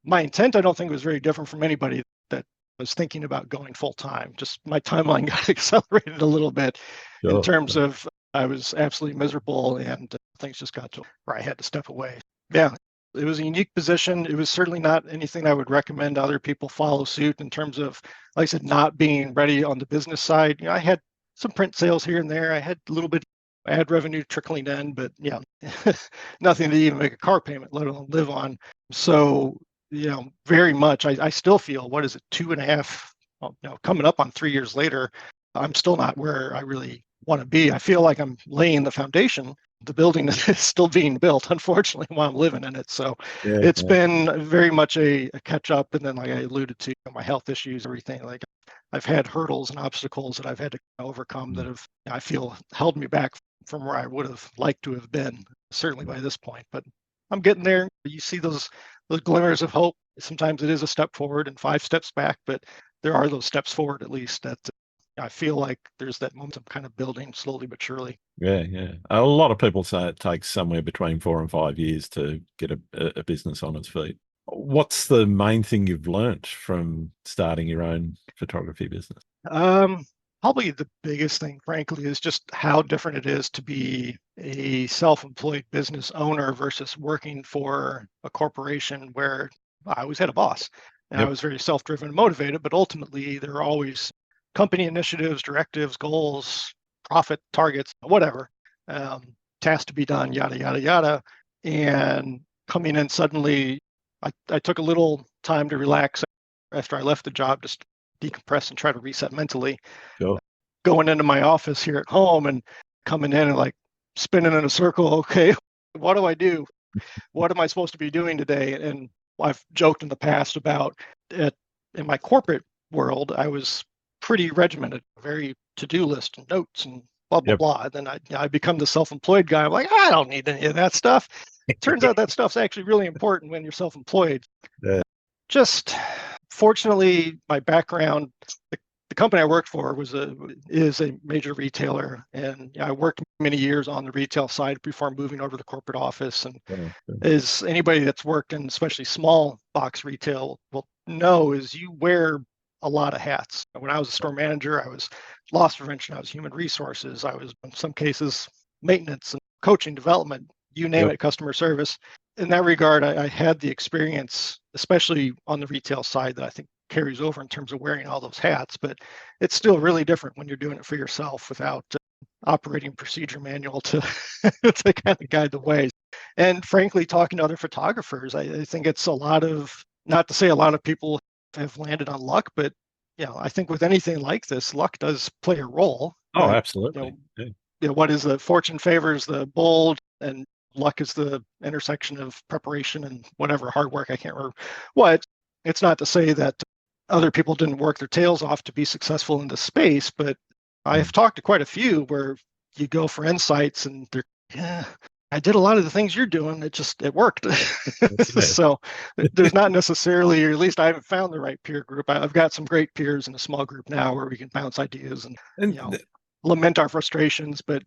my intent, I don't think was very different from anybody that was thinking about going full time. Just my timeline got accelerated a little bit in Sure. terms of I was absolutely miserable and things just got to where I had to step away. Yeah, it was a unique position. It was certainly not anything I would recommend other people follow suit in terms of, like I said, not being ready on the business side. I had some print sales here and there. I had a little bit ad revenue trickling in, but yeah, nothing to even make a car payment, let alone live on. So, very much, I still feel, what is it, 2.5, coming up on 3 years later, I'm still not where I really want to be. I feel like I'm laying the foundation. The building is still being built, unfortunately, while I'm living in it. So Yeah, it's yeah. been very much a catch up. And then, like I alluded to, my health issues, everything, like I've had hurdles and obstacles that I've had to overcome that have, I feel, held me back from where I would have liked to have been, certainly by this point. But I'm getting there. You see those glimmers of hope. Sometimes it is a step forward and 5 steps back, but there are those steps forward at least that I feel like there's that momentum kind of building slowly but surely. Yeah, yeah. A lot of people say it takes somewhere between 4 and 5 years to get a business on its feet. What's the main thing you've learnt from starting your own photography business? Probably the biggest thing, frankly, is just how different it is to be a self-employed business owner versus working for a corporation where I always had a boss and I Yep. was very self-driven and motivated, but ultimately there are always company initiatives, directives, goals, profit targets, whatever, tasks to be done, yada, yada, yada. And coming in suddenly, I took a little time to relax after I left the job, just decompress and try to reset mentally. Sure. Going into my office here at home and coming in and like spinning in a circle. Okay, what do I do? What am I supposed to be doing today? And I've joked in the past about it in my corporate world, I was pretty regimented, very to-do list and notes and blah, blah, Yep. blah. And then I become the self-employed guy. I'm like, I don't need any of that stuff. Turns out that stuff's actually really important when you're self-employed. Yeah. Just fortunately, my background, the company I worked for is a major retailer, and I worked many years on the retail side before moving over to the corporate office. And as anybody that's worked in especially small box retail will know, is you wear a lot of hats. When I was a store manager, I was loss prevention, I was human resources, I was in some cases maintenance and coaching, development, you name Yep. it, customer service. In that regard, I had the experience, especially on the retail side, that I think carries over in terms of wearing all those hats, but it's still really different when you're doing it for yourself without operating procedure manual to to kind of guide the way. And frankly, talking to other photographers, I think it's a lot of, not to say a lot of people have landed on luck, but I think with anything like this, luck does play a role. Oh, But absolutely. Yeah. what is the fortune favors the bold, and luck is the intersection of preparation and whatever hard work. I can't remember what. It's not to say that other people didn't work their tails off to be successful in this space, but I've talked to quite a few where you go for insights and they're, yeah, I did a lot of the things you're doing. It worked. So there's not necessarily, or at least I haven't found the right peer group. I've got some great peers in a small group now where we can bounce ideas and, And lament our frustrations, but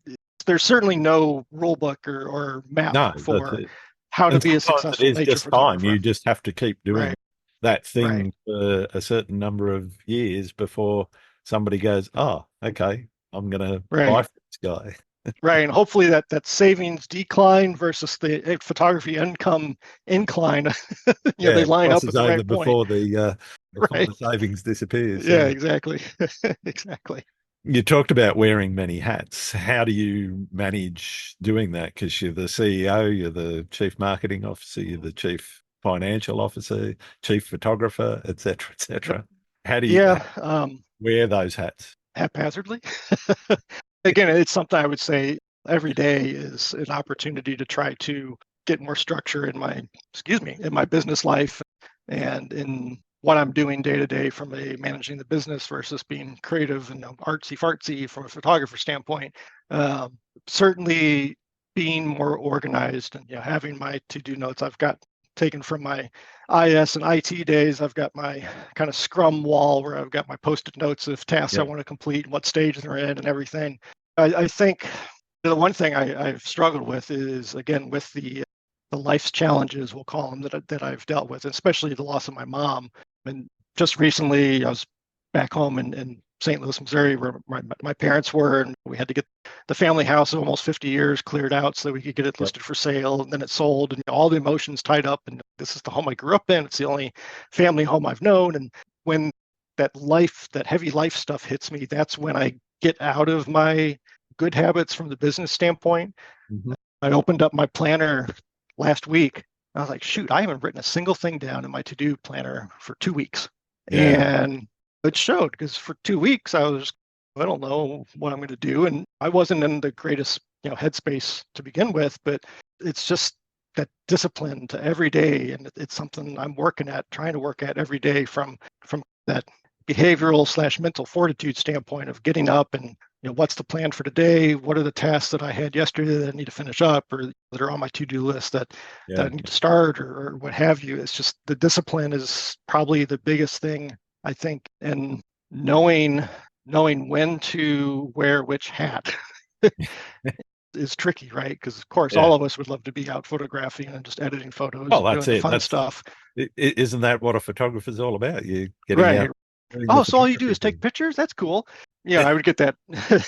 there's certainly no rule book or map no, that's for it. how to And be a sometimes it successful is nature just time. photographer. You just have to keep doing Right, that right, thing for a certain number of years before somebody goes, oh, okay, I'm going to buy right. from this guy. Right, and hopefully that savings decline versus the photography income incline, they Yeah, line up at crosses the over right point. before Right. the savings disappears. Yeah, Yeah. exactly. Exactly. You talked about wearing many hats. How do you manage doing that? Because you're the CEO, you're the chief marketing officer, you're the chief financial officer, chief photographer, et cetera, et cetera. How do you Yeah, wear those hats? haphazardly. Again, it's something I would say every day is an opportunity to try to get more structure in my business life and in what I'm doing day to day from a managing the business versus being creative and artsy fartsy from a photographer standpoint. Certainly being more organized and having my to-do notes. I've got taken from my IS and IT days. I've got my kind of scrum wall where I've got my post-it notes of tasks I Yep. want to complete, what stage they're in, and everything. I think the one thing I've struggled with is, again, with the life's challenges, we'll call them, that I've dealt with, especially the loss of my mom. And just recently, I was back home in St. Louis, Missouri, where my parents were, and we had to get the family house of almost 50 years cleared out so that we could get it listed for sale, and then it sold, and all the emotions tied up. And this is the home I grew up in. It's the only family home I've known. And when that heavy life stuff hits me, that's when I get out of my good habits from the business standpoint. Mm-hmm. I opened up my planner last week. I was like, shoot, I haven't written a single thing down in my to-do planner for 2 weeks. Yeah. And it showed, because for 2 weeks I don't know what I'm going to do. And I wasn't in the greatest, headspace to begin with, but it's just that discipline to every day. And it's something I'm trying to work at every day from that behavioral / mental fortitude standpoint of getting up and, what's the plan for today? What are the tasks that I had yesterday that I need to finish up, or that are on my to-do list that I need to start, or what have you? It's just the discipline is probably the biggest thing, I think, and knowing when to wear which hat is tricky, right? Because of course, all of us would love to be out photographing and just editing photos and doing the fun stuff. Isn't that what a photographer's all about? You getting out. Oh, so all you do is take pictures? That's cool. I would get that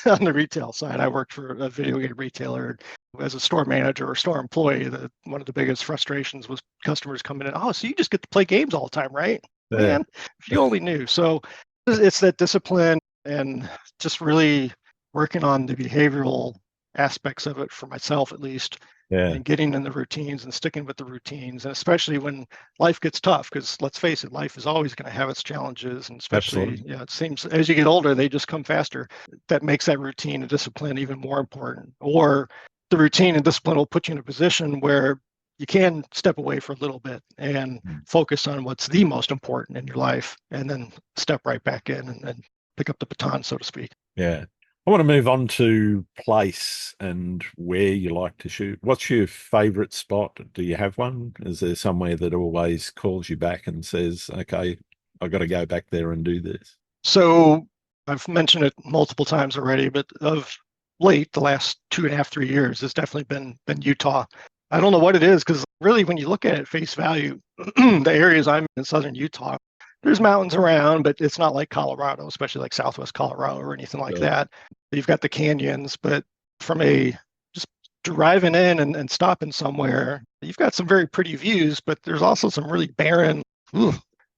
on the retail side. I worked for a video game retailer as a store manager or store employee. One of the biggest frustrations was customers coming in. Oh, so you just get to play games all the time, right? Yeah. Man, if you only knew. So it's that discipline and just really working on the behavioral aspects of it for myself, at least. And getting in the routines and sticking with the routines, and especially when life gets tough, because let's face it, life is always going to have its challenges, and especially, it seems as you get older, they just come faster. That makes that routine and discipline even more important. Or the routine and discipline will put you in a position where you can step away for a little bit and focus on what's the most important in your life, and then step right back in and pick up the baton, so to speak. Yeah. I want to move on to place and where you like to shoot. What's your favorite spot? Do you have one? Is there somewhere that always calls you back and says, okay, I've got to go back there and do this? So I've mentioned it multiple times already, but of late, the last 2.5, 3 years, it's definitely been Utah. I don't know what it is, because really when you look at it face value, the areas I'm in southern Utah, there's mountains around, but it's not like Colorado, especially like Southwest Colorado or anything like that. You've got the canyons, but from just driving in and stopping somewhere, you've got some very pretty views, but there's also some really barren,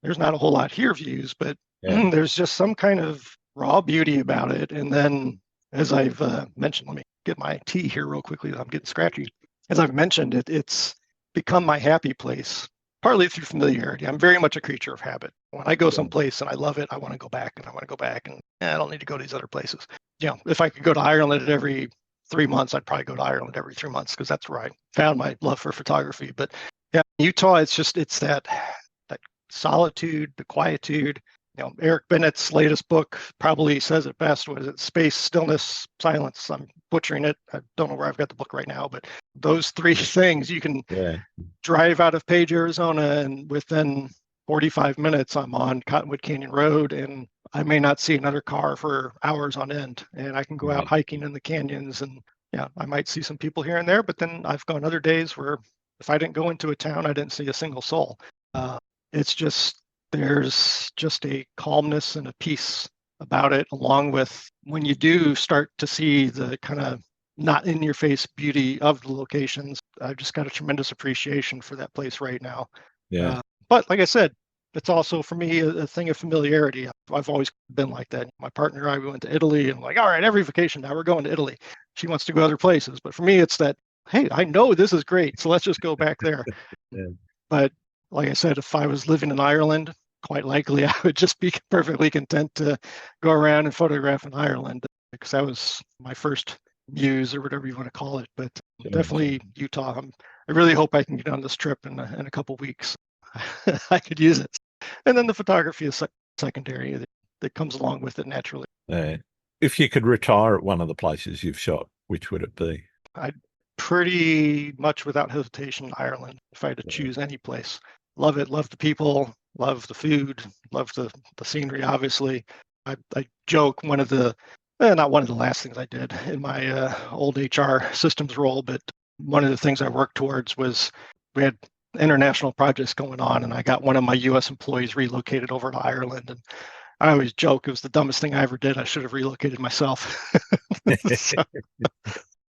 there's not a whole lot here views, but there's just some kind of raw beauty about it. And then, as I've mentioned, let me get my tea here real quickly. I'm getting scratchy. As I've mentioned, it's become my happy place. Partly through familiarity. I'm very much a creature of habit. When I go someplace and I love it, I want to go back, and I want to go back, and I don't need to go to these other places. If I could go to Ireland every 3 months, I'd probably go to Ireland every 3 months, because that's where I found my love for photography. But Utah, it's that solitude, the quietude. Eric Bennett's latest book probably says it best. What is it? Space, stillness, silence. I'm butchering it. I don't know where I've got the book right now, but those 3 things, you can drive out of Page, Arizona, and within 45 minutes, I'm on Cottonwood Canyon Road, and I may not see another car for hours on end. And I can go out hiking in the canyons, and I might see some people here and there, but then I've gone other days where if I didn't go into a town, I didn't see a single soul. There's just a calmness and a peace about it, along with when you do start to see the kind of not in your face beauty of the locations. I've just got a tremendous appreciation for that place right now. But like I said, it's also for me a thing of familiarity. I've always been like that. My partner and I, we went to Italy, and like, all right, every vacation now we're going to Italy. She wants to go other places, but for me, it's that, hey, I know this is great, so let's just go back there. But like I said, if I was living in Ireland, quite likely I would just be perfectly content to go around and photograph in Ireland, because that was my first muse, or whatever you want to call it. But definitely Utah. I really hope I can get on this trip in a couple weeks. I could use it. And then the photography is secondary that comes along with it naturally. If you could retire at one of the places you've shot, which would it be? I'd pretty much without hesitation Ireland, if I had to choose any place. Love it, love the people, love the food, love the scenery, obviously. I joke, not one of the last things I did in my old HR systems role, but one of the things I worked towards was we had international projects going on, and I got one of my U.S. employees relocated over to Ireland. And I always joke it was the dumbest thing I ever did. I should have relocated myself. So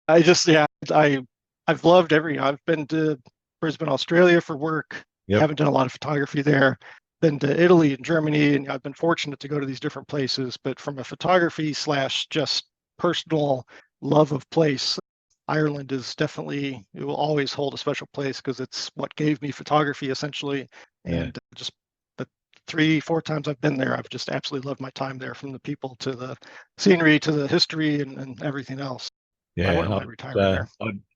I just, yeah, I've loved I've been to Brisbane, Australia for work. Yep. Haven't done a lot of photography there. Been to Italy and Germany, and I've been fortunate to go to these different places. But from a photography slash just personal love of place, Ireland is definitely, it will always hold a special place because it's what gave me photography essentially. Yeah. And just the 3-4 times I've been there, I've just absolutely loved my time there, from the people to the scenery to the history and everything else. I Yeah, wouldn't mind retiring there.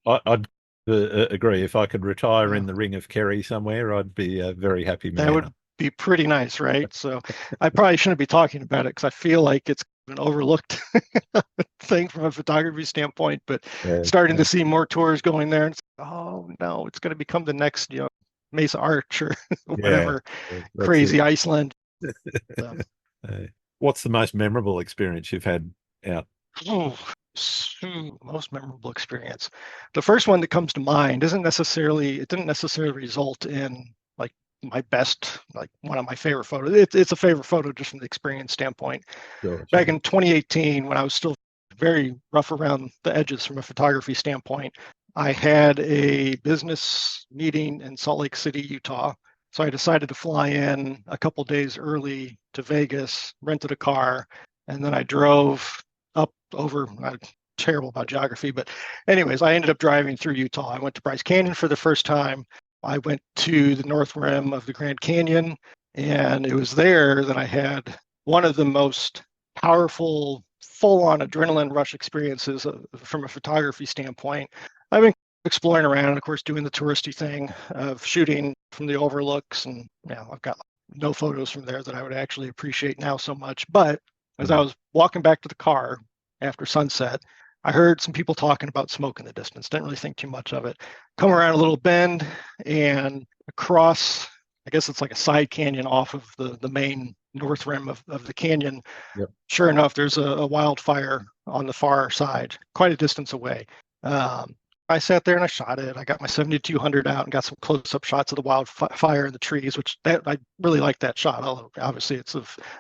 I'd agree. If I could retire Yeah. in the Ring of Kerry somewhere, I'd be a very happy That man. would be pretty nice, right? So I probably shouldn't be talking about it because I feel like it's an overlooked thing from a photography standpoint, but starting to see more tours going there, and it's, oh no, it's going to become the next, Mesa Arch or whatever, crazy Iceland. So. What's the most memorable experience you've had out? Most memorable experience. The first one that comes to mind didn't necessarily result in like my best, like one of my favorite photos. It's a favorite photo just from the experience standpoint. Sure. Back in 2018, when I was still very rough around the edges from a photography standpoint, I had a business meeting in Salt Lake City, Utah. So I decided to fly in a couple days early to Vegas, rented a car, and then I drove up over. I'm terrible about geography, but anyways, I ended up driving through Utah. I went to Bryce Canyon for the first time. I went to the north rim of the Grand Canyon, and it was there that I had one of the most powerful, full-on adrenaline rush experiences from a photography standpoint. I've been exploring around, and of course, doing the touristy thing of shooting from the overlooks, and I've got no photos from there that I would actually appreciate now so much. But as I was walking back to the car after sunset, I heard some people talking about smoke in the distance. Didn't really think too much of it. Come around a little bend and across, I guess it's like a side canyon off of the main north rim of the canyon. Yep. Sure enough, there's a wildfire on the far side, quite a distance away. I sat there and I shot it. I got my 7200 out and got some close-up shots of the wildfire in the trees, which I really like that shot. Although obviously it's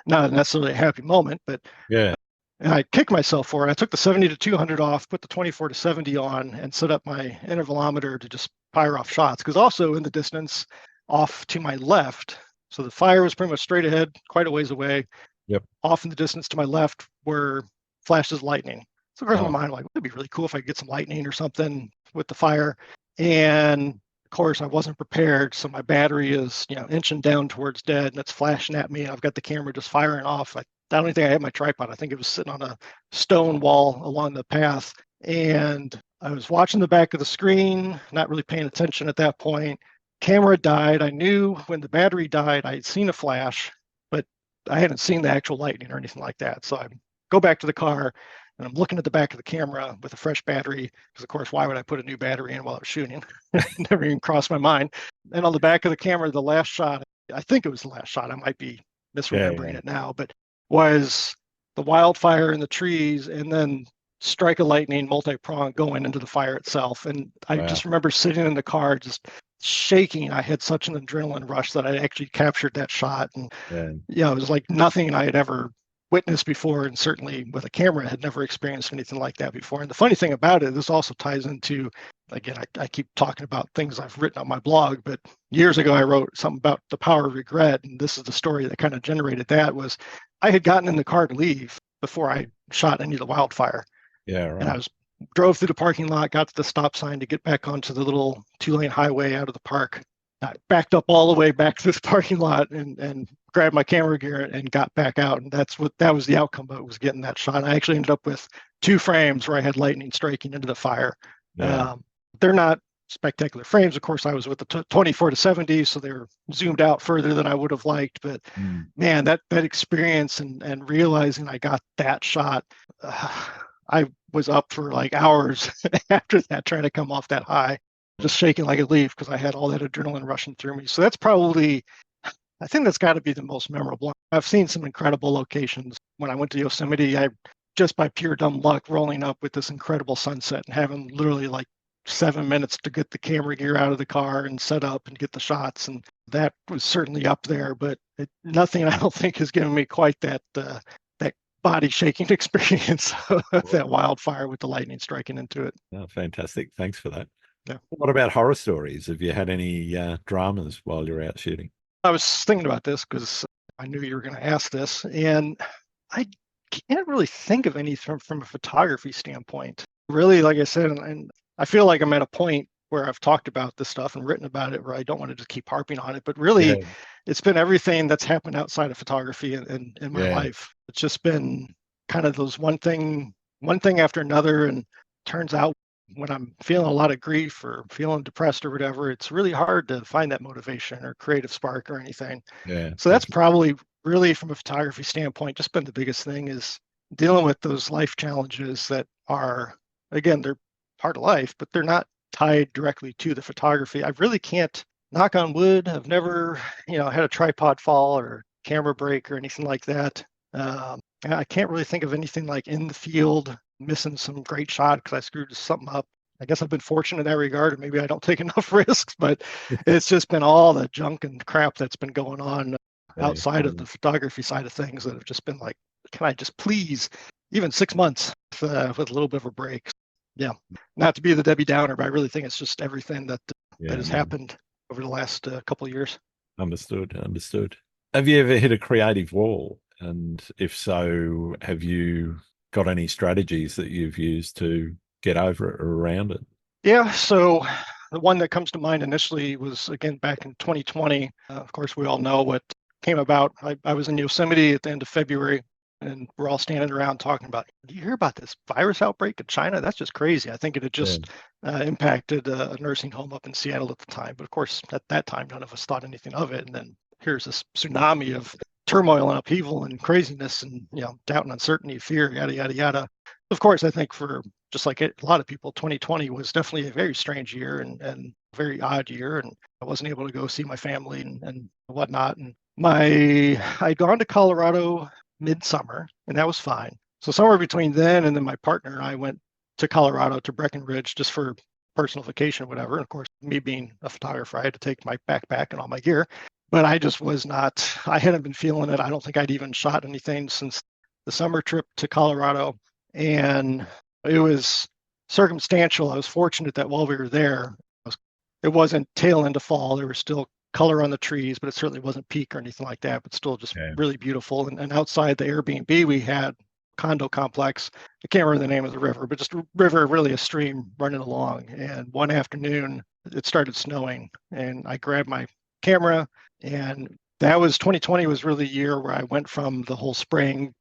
not necessarily a happy moment, but yeah. And I kicked myself for it. I took the 70-200 off, put the 24-70 on, and set up my intervalometer to just fire off shots. Because also in the distance, off to my left, so the fire was pretty much straight ahead, quite a ways away. Yep. Off in the distance to my left were flashes of lightning. So of course, in my mind, I'm like, it'd be really cool if I could get some lightning or something with the fire. And of course, I wasn't prepared. So my battery is, inching down towards dead, and it's flashing at me. And I've got the camera just firing off. I don't even think I had my tripod. I think it was sitting on a stone wall along the path. And I was watching the back of the screen, not really paying attention at that point. Camera died. I knew when the battery died, I had seen a flash, but I hadn't seen the actual lightning or anything like that. So I go back to the car, and I'm looking at the back of the camera with a fresh battery, because of course, why would I put a new battery in while I was shooting? Never even crossed my mind. And on the back of the camera, the last shot, I think it was the last shot, I might be misremembering it now, but was the wildfire in the trees and then strike of lightning multi-prong going into the fire itself. And I just remember sitting in the car just shaking. I had such an adrenaline rush that I actually captured that shot. And it was like nothing I had ever witnessed before, and certainly with a camera had never experienced anything like that before. And the funny thing about it, this also ties into, again, I keep talking about things I've written on my blog, but years ago I wrote something about the power of regret, and this is the story that kind of generated that. Was I had gotten in the car to leave before I shot any of the wildfire. Yeah, right. And I drove through the parking lot, got to the stop sign to get back onto the little 2-lane highway out of the park. I backed up all the way back to this parking lot and grabbed my camera gear and got back out. And that was the outcome of it, was getting that shot. I actually ended up with 2 frames where I had lightning striking into the fire. They're not spectacular frames. Of course, I was with the 24-70, so they were zoomed out further than I would have liked. But man, that experience and realizing I got that shot, I was up for like hours after that, trying to come off that high, just shaking like a leaf because I had all that adrenaline rushing through me. So that's probably, I think that's got to be the most memorable. I've seen some incredible locations. When I went to Yosemite, I just by pure dumb luck rolling up with this incredible sunset and having literally like 7 minutes to get the camera gear out of the car and set up and get the shots. And that was certainly up there, but nothing I don't think has given me quite that body shaking experience of that wildfire with the lightning striking into it. Oh, fantastic. Thanks for that. Yeah. What about horror stories? Have you had any dramas while you're out shooting? I was thinking about this because I knew you were going to ask this, and I can't really think of any from a photography standpoint. Really, like I said, and I feel like I'm at a point where I've talked about this stuff and written about it where I don't want to just keep harping on it, but really it's been everything that's happened outside of photography in my life. It's just been kind of those one thing after another. And turns out when I'm feeling a lot of grief or feeling depressed or whatever, it's really hard to find that motivation or creative spark or anything. Yeah. So that's probably really from a photography standpoint, just been the biggest thing is dealing with those life challenges that are, again, they're part of life, but they're not tied directly to the photography. I really can't, knock on wood, I've never, had a tripod fall or camera break or anything like that. I can't really think of anything like in the field, missing some great shot because I screwed something up. I guess I've been fortunate in that regard, and maybe I don't take enough risks, but it's just been all the junk and crap that's been going on outside of the photography side of things that have just been like, can I just please, even 6 months with a little bit of a break. Yeah, not to be the Debbie Downer, but I really think it's just everything that has happened over the last couple of years. Understood. Have you ever hit a creative wall? And if so, have you got any strategies that you've used to get over it or around it? Yeah, so the one that comes to mind initially was, again, back in 2020. Of course, we all know what came about. I was in Yosemite at the end of February, and we're all standing around talking about, do you hear about this virus outbreak in China? That's just crazy. I think it had just impacted a nursing home up in Seattle at the time. But of course, at that time, none of us thought anything of it. And then here's this tsunami of turmoil and upheaval and craziness and, doubt and uncertainty, fear, yada, yada, yada. Of course, I think for just like a lot of people, 2020 was definitely a very strange year and a very odd year. And I wasn't able to go see my family and whatnot. And I'd gone to Colorado midsummer, and that was fine. So somewhere between then and then my partner and I went to Colorado to Breckenridge just for personal vacation or whatever. And of course, me being a photographer, I had to take my backpack and all my gear. But I just I hadn't been feeling it. I don't think I'd even shot anything since the summer trip to Colorado. And it was circumstantial. I was fortunate that while we were there, it wasn't tail end of fall. There was still color on the trees, but it certainly wasn't peak or anything like that, but still just really beautiful. And outside the Airbnb, we had condo complex. I can't remember the name of the river, but just a river, really a stream running along. And one afternoon, it started snowing, and I grabbed my camera, and that was 2020 was really a year where I went from the whole spray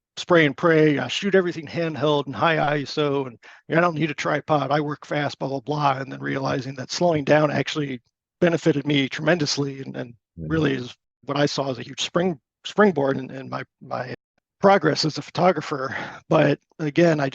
and pray, I shoot everything handheld and high ISO, and I don't need a tripod, I work fast, blah, blah, blah. And then realizing that slowing down actually benefited me tremendously and really is what I saw as a huge springboard in my progress as a photographer. But again, I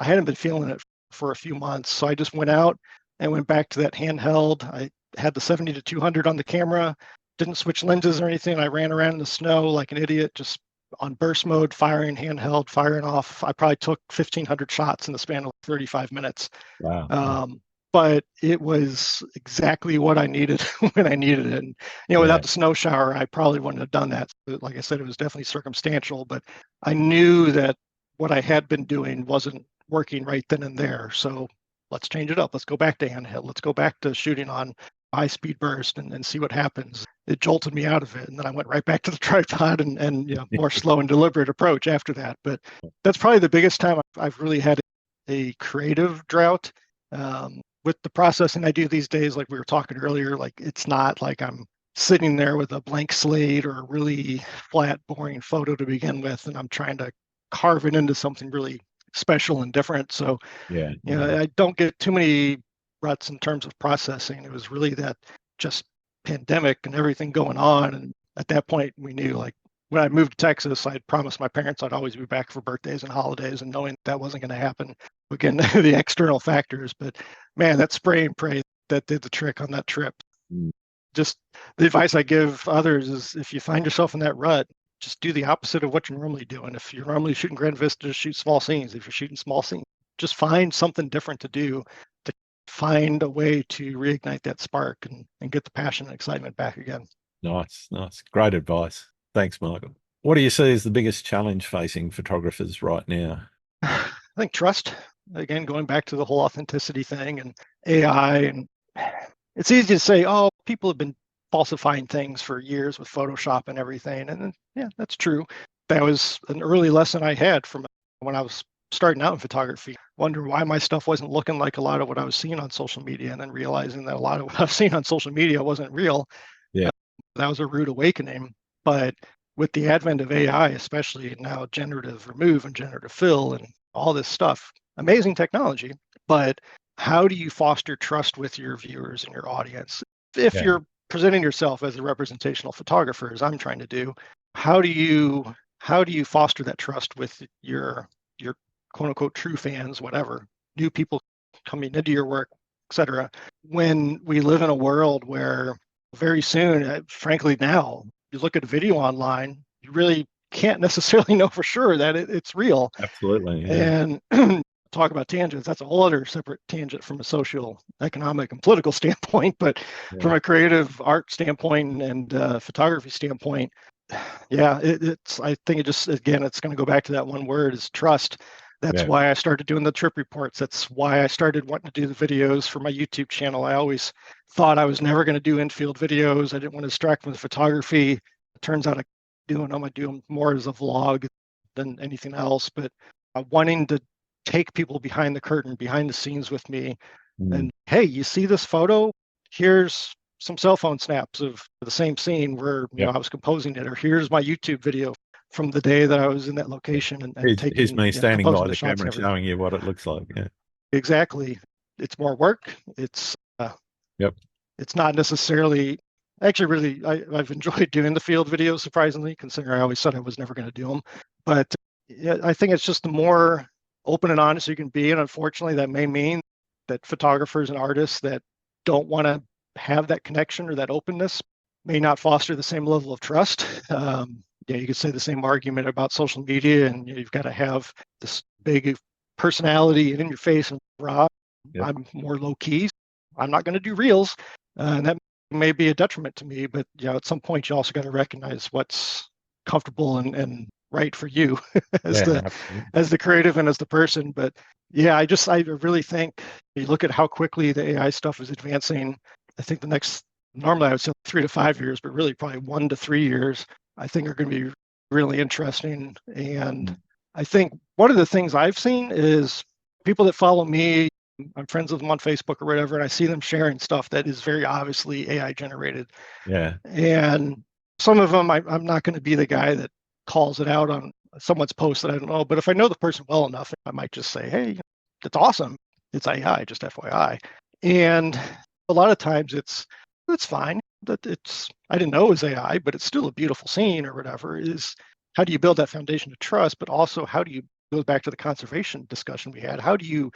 hadn't been feeling it for a few months. So I just went out and went back to that handheld. I had the 70 to 200 on the camera, didn't switch lenses or anything. I ran around in the snow like an idiot, just on burst mode, firing handheld, firing off. I probably took 1,500 shots in the span of 35 minutes. Wow. But it was exactly what I needed when I needed it. And, without the snow shower, I probably wouldn't have done that. But like I said, it was definitely circumstantial, but I knew that what I had been doing wasn't working right then and there. So let's change it up. Let's go back to handheld. Let's go back to shooting on high speed burst and see what happens. It jolted me out of it. And then I went right back to the tripod and more slow and deliberate approach after that. But that's probably the biggest time I've really had a creative drought. With the processing I do these days, like we were talking earlier, like it's not like I'm sitting there with a blank slate or a really flat, boring photo to begin with, and I'm trying to carve it into something really special and different. So, I don't get too many ruts in terms of processing. It was really that just pandemic and everything going on. And at that point, we knew, like, when I moved to Texas, I'd promised my parents I'd always be back for birthdays and holidays, and knowing that wasn't going to happen. Again, the external factors, but man, that spray and pray, that did the trick on that trip. Just the advice I give others is if you find yourself in that rut, just do the opposite of what you're normally doing. If you're normally shooting grand vistas, shoot small scenes. If you're shooting small scenes, just find something different to do to find a way to reignite that spark and get the passion and excitement back again. Nice, nice. Great advice. Thanks, Michael. What do you see as the biggest challenge facing photographers right now? I think trust, again, going back to the whole authenticity thing and AI, and it's easy to say, oh, people have been falsifying things for years with Photoshop and everything. And yeah, that's true. That was an early lesson I had from when I was starting out in photography. Wonder why my stuff wasn't looking like a lot of what I was seeing on social media, and then realizing that a lot of what I was seeing on social media wasn't real. Yeah. That was a rude awakening. But with the advent of AI, especially now generative remove and generative fill and all this stuff, amazing technology. But how do you foster trust with your viewers and your audience? If you're presenting yourself as a representational photographer, as I'm trying to do, how do you foster that trust with your quote unquote true fans, whatever, new people coming into your work, etc. When we live in a world where very soon, frankly, now you look at a video online, you really can't necessarily know for sure that it's real. Absolutely. Yeah. And talk about tangents, that's a whole other separate tangent from a social, economic, and political standpoint. But from a creative art standpoint and photography standpoint, yeah, it's. I think it just, again, it's going to go back to that one word, is trust. That's why I started doing the trip reports. That's why I started wanting to do the videos for my YouTube channel. I always thought I was never going to do infield videos. I didn't want to distract from the photography. It turns out I do them. I do them more as a vlog than anything else. But wanting to take people behind the curtain, behind the scenes with me, and hey, you see this photo? Here's some cell phone snaps of the same scene where I was composing it, or here's my YouTube video from the day that I was in that location and taking. Here's me standing by the shots camera showing you what it looks like. Yeah. Exactly. It's more work. It's it's not necessarily. Actually, really, I've enjoyed doing the field videos, surprisingly, considering I always said I was never going to do them. But I think it's just the more open and honest you can be. And unfortunately, that may mean that photographers and artists that don't want to have that connection or that openness may not foster the same level of trust. You could say the same argument about social media, and you've got to have this big personality and in your face and raw. I'm more low key. I'm not going to do reels, and that may be a detriment to me. But at some point, you also got to recognize what's comfortable and right for you as the creative and as the person. But I really think you look at how quickly the AI stuff is advancing. I think the next, normally I would say 3 to 5 years, but really probably 1 to 3 years, I think are going to be really interesting. And I think one of the things I've seen is people that follow me, I'm friends with them on Facebook or whatever, and I see them sharing stuff that is very obviously AI generated. Yeah. And some of them, I'm not going to be the guy that calls it out on someone's post that I don't know. But if I know the person well enough, I might just say, hey, it's awesome. It's AI, just FYI. And a lot of times it's fine. That I didn't know it was AI, but it's still a beautiful scene or whatever. Is how do you build that foundation of trust, but also how do you, goes back to the conservation discussion we had, how do you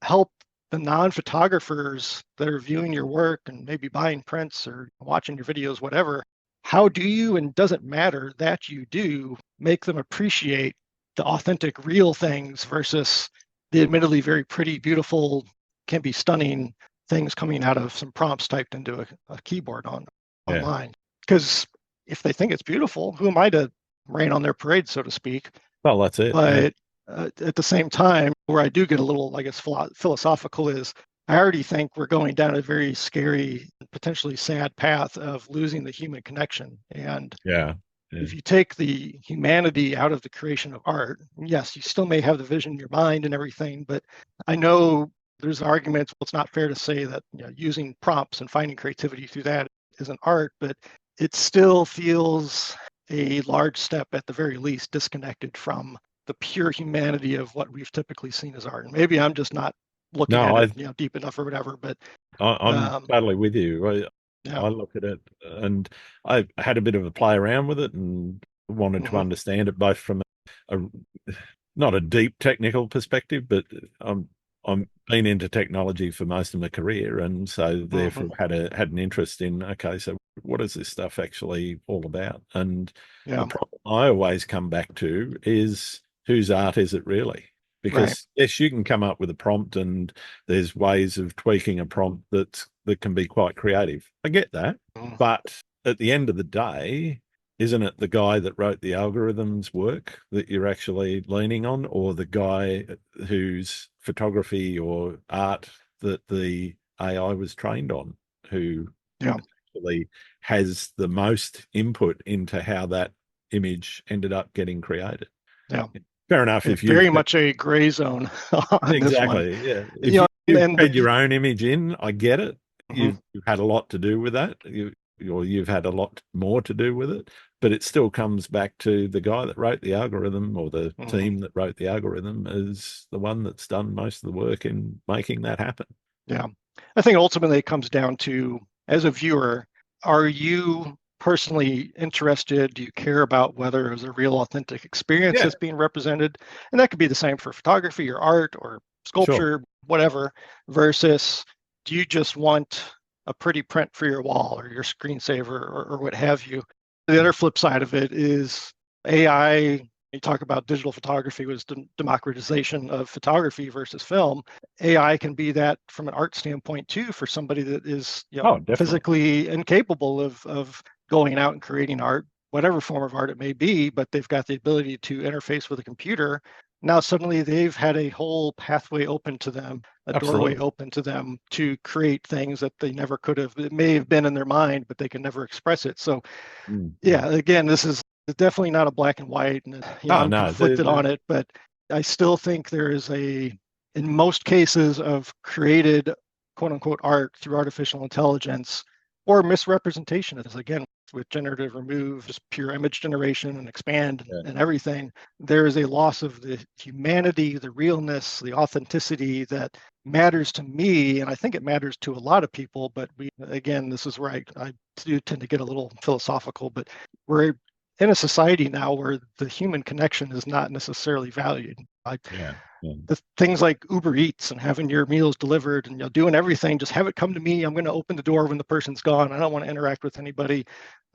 help the non-photographers that are viewing your work and maybe buying prints or watching your videos, whatever, how do you, and doesn't matter that you do, make them appreciate the authentic, real things versus the admittedly very pretty, beautiful, can be stunning things coming out of some prompts typed into a keyboard online. Because if they think it's beautiful, who am I to rain on their parade, so to speak? Well, that's it. But at the same time, where I do get a little, I guess, philosophical is I already think we're going down a very scary, potentially sad path of losing the human connection. And if you take the humanity out of the creation of art, yes, you still may have the vision in your mind and everything, but I know there's arguments, well, it's not fair to say that using prompts and finding creativity through that isn't art, but it still feels a large step, at the very least, disconnected from the pure humanity of what we've typically seen as art. And maybe I'm just not looking at it deep enough or whatever, but I'm totally with you. I look at it, and I had a bit of a play around with it and wanted to understand it both from a not a deep technical perspective, but I'm been into technology for most of my career, and so therefore had an interest in, okay, so what is this stuff actually all about? And the problem I always come back to is, whose art is it really? Right. Because yes, you can come up with a prompt, and there's ways of tweaking a prompt that can be quite creative. I get that, Mm. but at the end of the day, isn't it the guy that wrote the algorithms work that you're actually leaning on, or the guy whose photography or art that the AI was trained on, who Yeah. actually has the most input into how that image ended up getting created? Yeah. Fair enough. It's If you've very much a gray zone on this one. exactly, yeah. You If know, you've and fed your own image in, I get it. Mhm. You've had a lot to do with that. Or you've had a lot more to do with it, but it still comes back to the guy that wrote the algorithm, or the Mhm. team that wrote the algorithm, is the one that's done most of the work in making that happen. Yeah. I think ultimately it comes down to, as a viewer, are you personally interested? Do you care about whether it was a real authentic experience Yeah, that's being represented? And that could be the same for photography or art or sure. sculpture, whatever, versus do you just want a pretty print for your wall or your screensaver or what have you? The other flip side of it is AI. You talk about digital photography was democratization of photography versus film. AI can be that from an art standpoint too for somebody that is, Oh, definitely. physically incapable of going out and creating art, whatever form of art it may be, but they've got the ability to interface with a computer. Now suddenly they've had a whole pathway open to them, a doorway Absolutely. open to them to create things that they never could have. It may have been in their mind, but they can never express it. So Mm. yeah, again, this is definitely not a black and white, and Oh, I'm no. conflicted on it, but I still think there is in most cases of created quote unquote art through artificial intelligence or misrepresentation, as again with generative remove, just pure image generation and expand Yeah. and everything, there is a loss of the humanity, the realness, the authenticity that matters to me, and I think it matters to a lot of people. But again, this is where I do tend to get a little philosophical, but we're in a society now where the human connection is not necessarily valued. Yeah. Yeah. The things like Uber Eats and having your meals delivered and doing everything, just have it come to me. I'm going to open the door when the person's gone. I don't want to interact with anybody.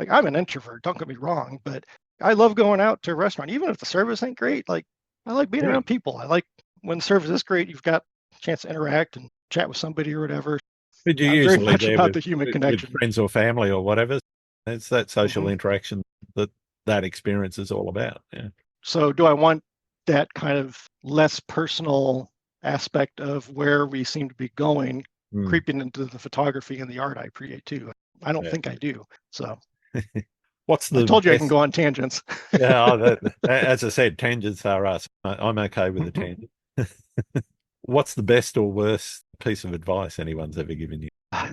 Like, I'm an introvert, don't get me wrong, but I love going out to a restaurant, even if the service ain't great. Like, I like being Yeah. around people. I like when the service is great, you've got a chance to interact and chat with somebody or whatever. But you're I'm very usually much there about the human with connection. friends or family or whatever. It's that social Mhm. interaction that that experience is all about. Yeah. So, do I want that kind of less personal aspect of where we seem to be going Mm. creeping into the photography and the art I create too? I don't Yeah. think I do. So, What's I the told you I can best? go on tangents. Yeah, as I said, tangents are us. I'm okay with a tangent. What's the best or worst piece of advice anyone's ever given you?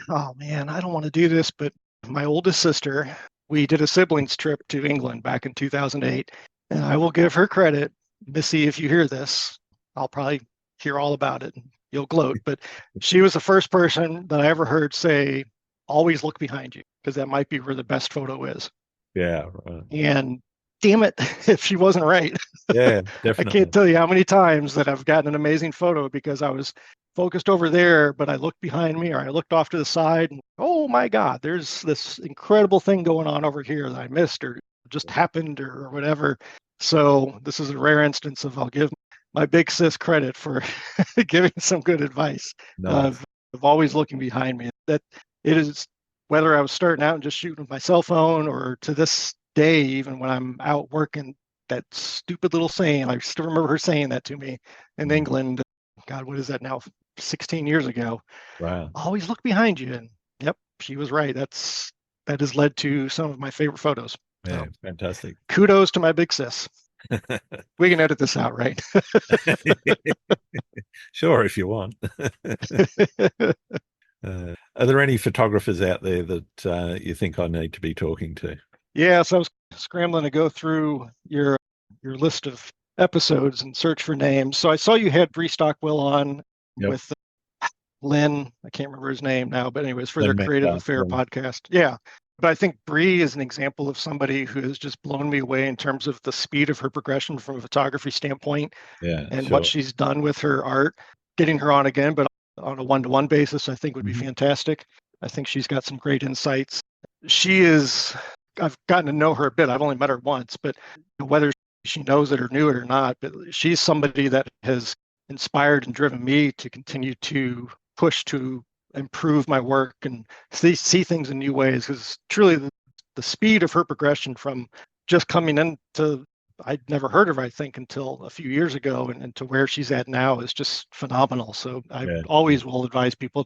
Oh man, I don't want to do this, but my oldest sister, we did a siblings trip to England back in 2008, and I will give her credit. Missy, if you hear this, I'll probably hear all about it and you'll gloat, but she was the first person that I ever heard say, always look behind you, because that might be where the best photo is. Yeah, right. And damn it, if she wasn't right. Yeah, I can't definitely. tell you how many times that I've gotten an amazing photo because I was focused over there, but I looked behind me or I looked off to the side and oh my God, there's this incredible thing going on over here that I missed or just happened or whatever. So this is a rare instance of I'll give my big sis credit for giving some good advice Nice. of always looking behind me. That it is whether I was starting out and just shooting with my cell phone or to this day, even when I'm out working, that stupid little saying, I still remember her saying that to me in Mm. England. God, what is that now? 16 years ago. Wow. Always look behind you. And yep, she was right. That has led to some of my favorite photos. Yeah, So fantastic. kudos to my big sis. We can edit this out, right? Sure, if you want. Are there any photographers out there that you think I need to be talking to? Yeah, so I was scrambling to go through your list of episodes and search for names. So I saw you had Bree Stockwell on Yep. with Lynn. I can't remember his name now, but anyways, for their Lynn Creative Metcalf. Affair Yeah. podcast. Yeah. But I think Bree is an example of somebody who has just blown me away in terms of the speed of her progression from a photography standpoint Yeah, and what sure. she's done with her art. Getting her on again, but on a one-to-one basis, I think would be Mhm. fantastic. I think she's got some great insights. She is, I've gotten to know her a bit. I've only met her once, but whether she knows it or knew it or not, but she's somebody that has inspired and driven me to continue to push to improve my work and see things in new ways. Because truly, the speed of her progression from just coming into, I'd never heard of her, I think, until a few years ago, and to where she's at now is just phenomenal. So I always will advise people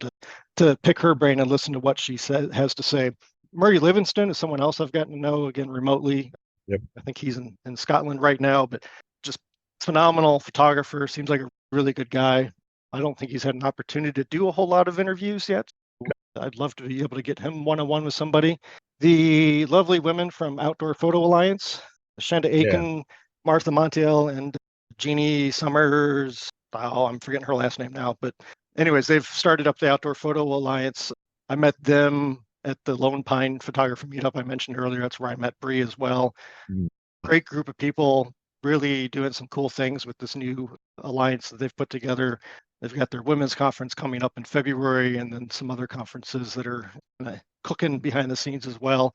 to pick her brain and listen to what she has to say. Murray Livingston is someone else I've gotten to know, again, remotely. Yep. I think he's in Scotland right now, but just phenomenal photographer. Seems like a really good guy. I don't think he's had an opportunity to do a whole lot of interviews yet. I'd love to be able to get him one-on-one with somebody. The lovely women from Outdoor Photo Alliance, Shanda Aiken, Martha Montiel, and Jeannie Summers. Oh, I'm forgetting her last name now. But anyways, they've started up the Outdoor Photo Alliance. I met them at the Lone Pine Photographer Meetup I mentioned earlier. That's where I met Bree as well. Great group of people, really doing some cool things with this new alliance that they've put together. They've got their women's conference coming up in February, and then some other conferences that are cooking behind the scenes as well.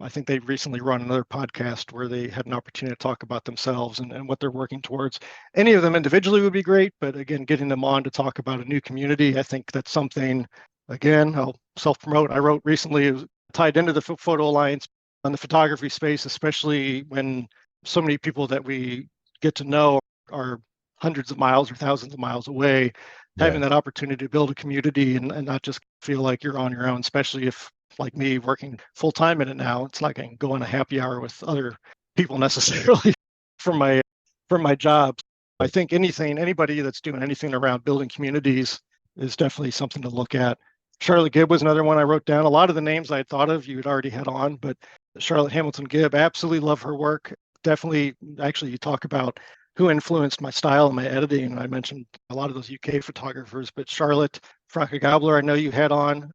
I think they recently run another podcast where they had an opportunity to talk about themselves and what they're working towards. Any of them individually would be great, but again, getting them on to talk about a new community, I think that's something, again, I'll self-promote. I wrote recently, it was tied into the Photo Alliance on the photography space, especially when so many people that we get to know are hundreds of miles or thousands of miles away. Having that opportunity to build a community and not just feel like you're on your own, especially if, like me, working full-time in it now, it's like I can go on a happy hour with other people necessarily from my job. I think anybody that's doing anything around building communities is definitely something to look at. Charlotte Gibb was another one I wrote down. A lot of the names I had thought of, you had already had on, but Charlotte Hamilton Gibb, absolutely love her work. Definitely, actually, you talk about who influenced my style and my editing. And I mentioned a lot of those UK photographers, but Charlotte, Franca Gabler, I know you had on.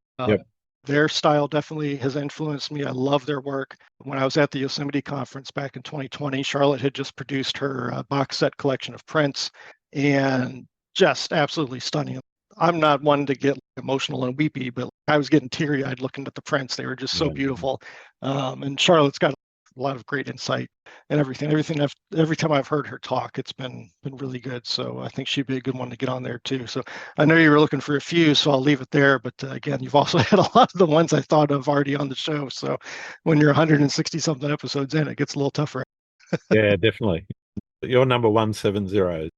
Their style definitely has influenced me. I love their work. When I was at the Yosemite conference back in 2020, Charlotte had just produced her box set collection of prints, and just absolutely stunning. I'm not one to get emotional and weepy, but I was getting teary-eyed looking at the prints. They were just so beautiful. And Charlotte's got a lot of great insight and everything. Every time I've heard her talk, it's been really good. So I think she'd be a good one to get on there too. So I know you were looking for a few, so I'll leave it there. But again, you've also had a lot of the ones I thought of already on the show. So when you're 160 something episodes in, it gets a little tougher. Yeah, definitely. You're number 170.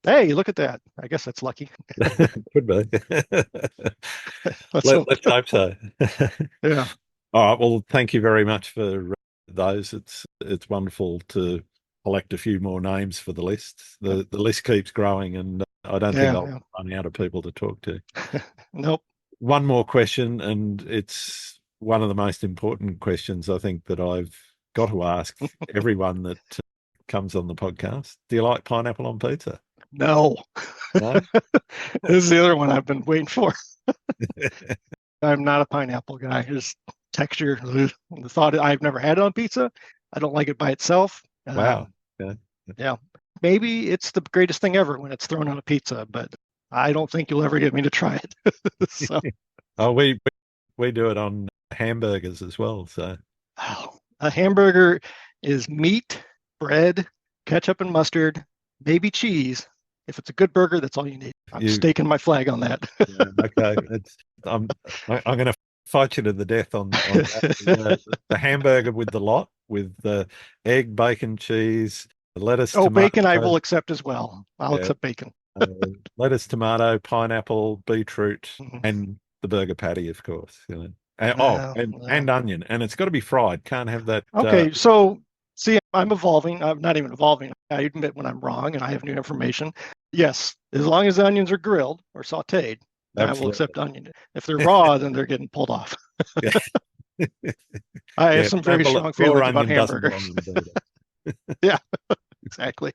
Hey, look at that. I guess that's lucky. Could be. Let's hope so. Yeah. All right. Well, thank you very much for those. It's wonderful to collect a few more names for the list. The list keeps growing, and I don't think I'll run out of people to talk to. Nope. One more question, and it's one of the most important questions I think that I've got to ask everyone that comes on the podcast. Do you like pineapple on pizza? No. No? This is the other one I've been waiting for. I'm not a pineapple guy. Just texture, the thought, I've never had it on pizza. I don't like it by itself. Wow. Yeah. Maybe it's the greatest thing ever when it's thrown on a pizza, but I don't think you'll ever get me to try it. So. Oh, we do it on hamburgers as well. So a hamburger is meat, bread, ketchup and mustard, maybe cheese. If it's a good burger, that's all you need. I'm staking my flag on that. Okay, I'm going to fight you to the death on that. The hamburger with the lot, with the egg, bacon, cheese, lettuce. Oh, tomato, bacon I will accept as well. I'll accept bacon. Lettuce, tomato, pineapple, beetroot, and the burger patty, of course. And onion, and it's got to be fried. Can't have that. Okay, so see, I'm evolving. I'm not even evolving. I admit when I'm wrong and I have new information. Yes, as long as the onions are grilled or sautéed, I will accept onion. If they're raw, then they're getting pulled off. I have some very strong feelings about hamburger. Yeah, exactly.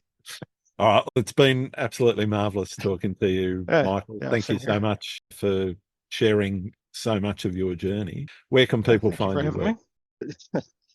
All right, it's been absolutely marvelous talking to you, Michael. Thank you so much for sharing so much of your journey. Where can people find your work?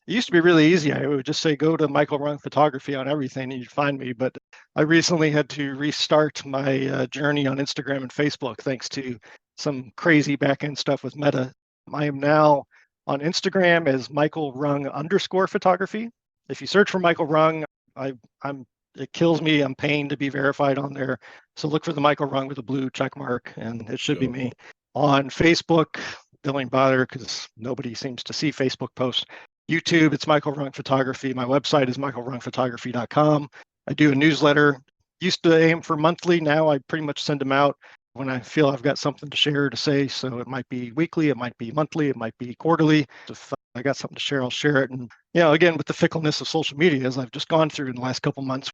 It used to be really easy. I would just say go to Michael Rung Photography on everything and you'd find me. But I recently had to restart my journey on Instagram and Facebook thanks to some crazy back-end stuff with Meta. I am now on Instagram as Michael Rung _ photography. If you search for Michael Rung, I'm it kills me. I'm paying to be verified on there. So look for the Michael Rung with a blue check mark, and it should be Sure. me. On Facebook, don't even bother because nobody seems to see Facebook posts. YouTube, it's Michael Rung Photography. My website is michaelrungphotography.com. I do a newsletter. Used to aim for monthly. Now I pretty much send them out when I feel I've got something to share to say. So it might be weekly, it might be monthly, it might be quarterly. If I got something to share, I'll share it. And again, with the fickleness of social media, as I've just gone through in the last couple months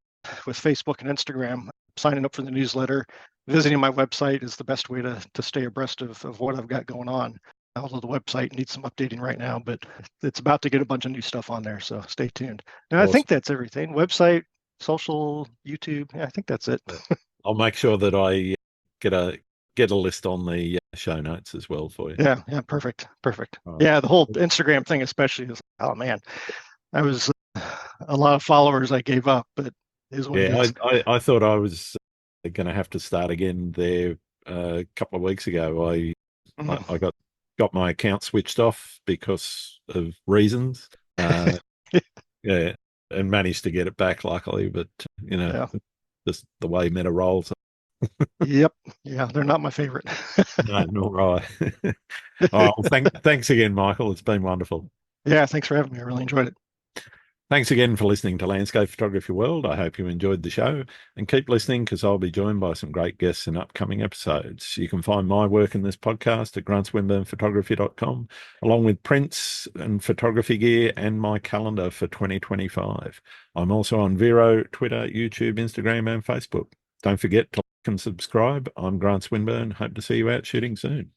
with Facebook and Instagram, signing up for the newsletter, visiting my website is the best way to stay abreast of what I've got going on. Although the website needs some updating right now, but it's about to get a bunch of new stuff on there. So stay tuned. And I think Awesome. that's everything. Website, social, YouTube. Yeah, I think that's it. I'll make sure that I get a list on the show notes as well for you. Yeah, perfect. All right. Yeah, the whole Instagram thing especially is, oh man, I was a lot of followers I gave up, but is what it Yeah, is. I thought I was going to have to start again there a couple of weeks ago. I got my account switched off because of reasons. Yeah, and managed to get it back luckily, but Yeah. just the way Meta rolls. Yep. Yeah, they're not my favorite. No, nor I. Oh, thanks again, Michael. It's been wonderful. Yeah, thanks for having me. I really enjoyed it. Thanks again for listening to Landscape Photography World. I hope you enjoyed the show and keep listening because I'll be joined by some great guests in upcoming episodes. You can find my work in this podcast at grantswinburnphotography.com, along with prints and photography gear and my calendar for 2025. I'm also on Vero, Twitter, YouTube, Instagram, and Facebook. Don't forget to like and subscribe. I'm Grant Swinburne. Hope to see you out shooting soon.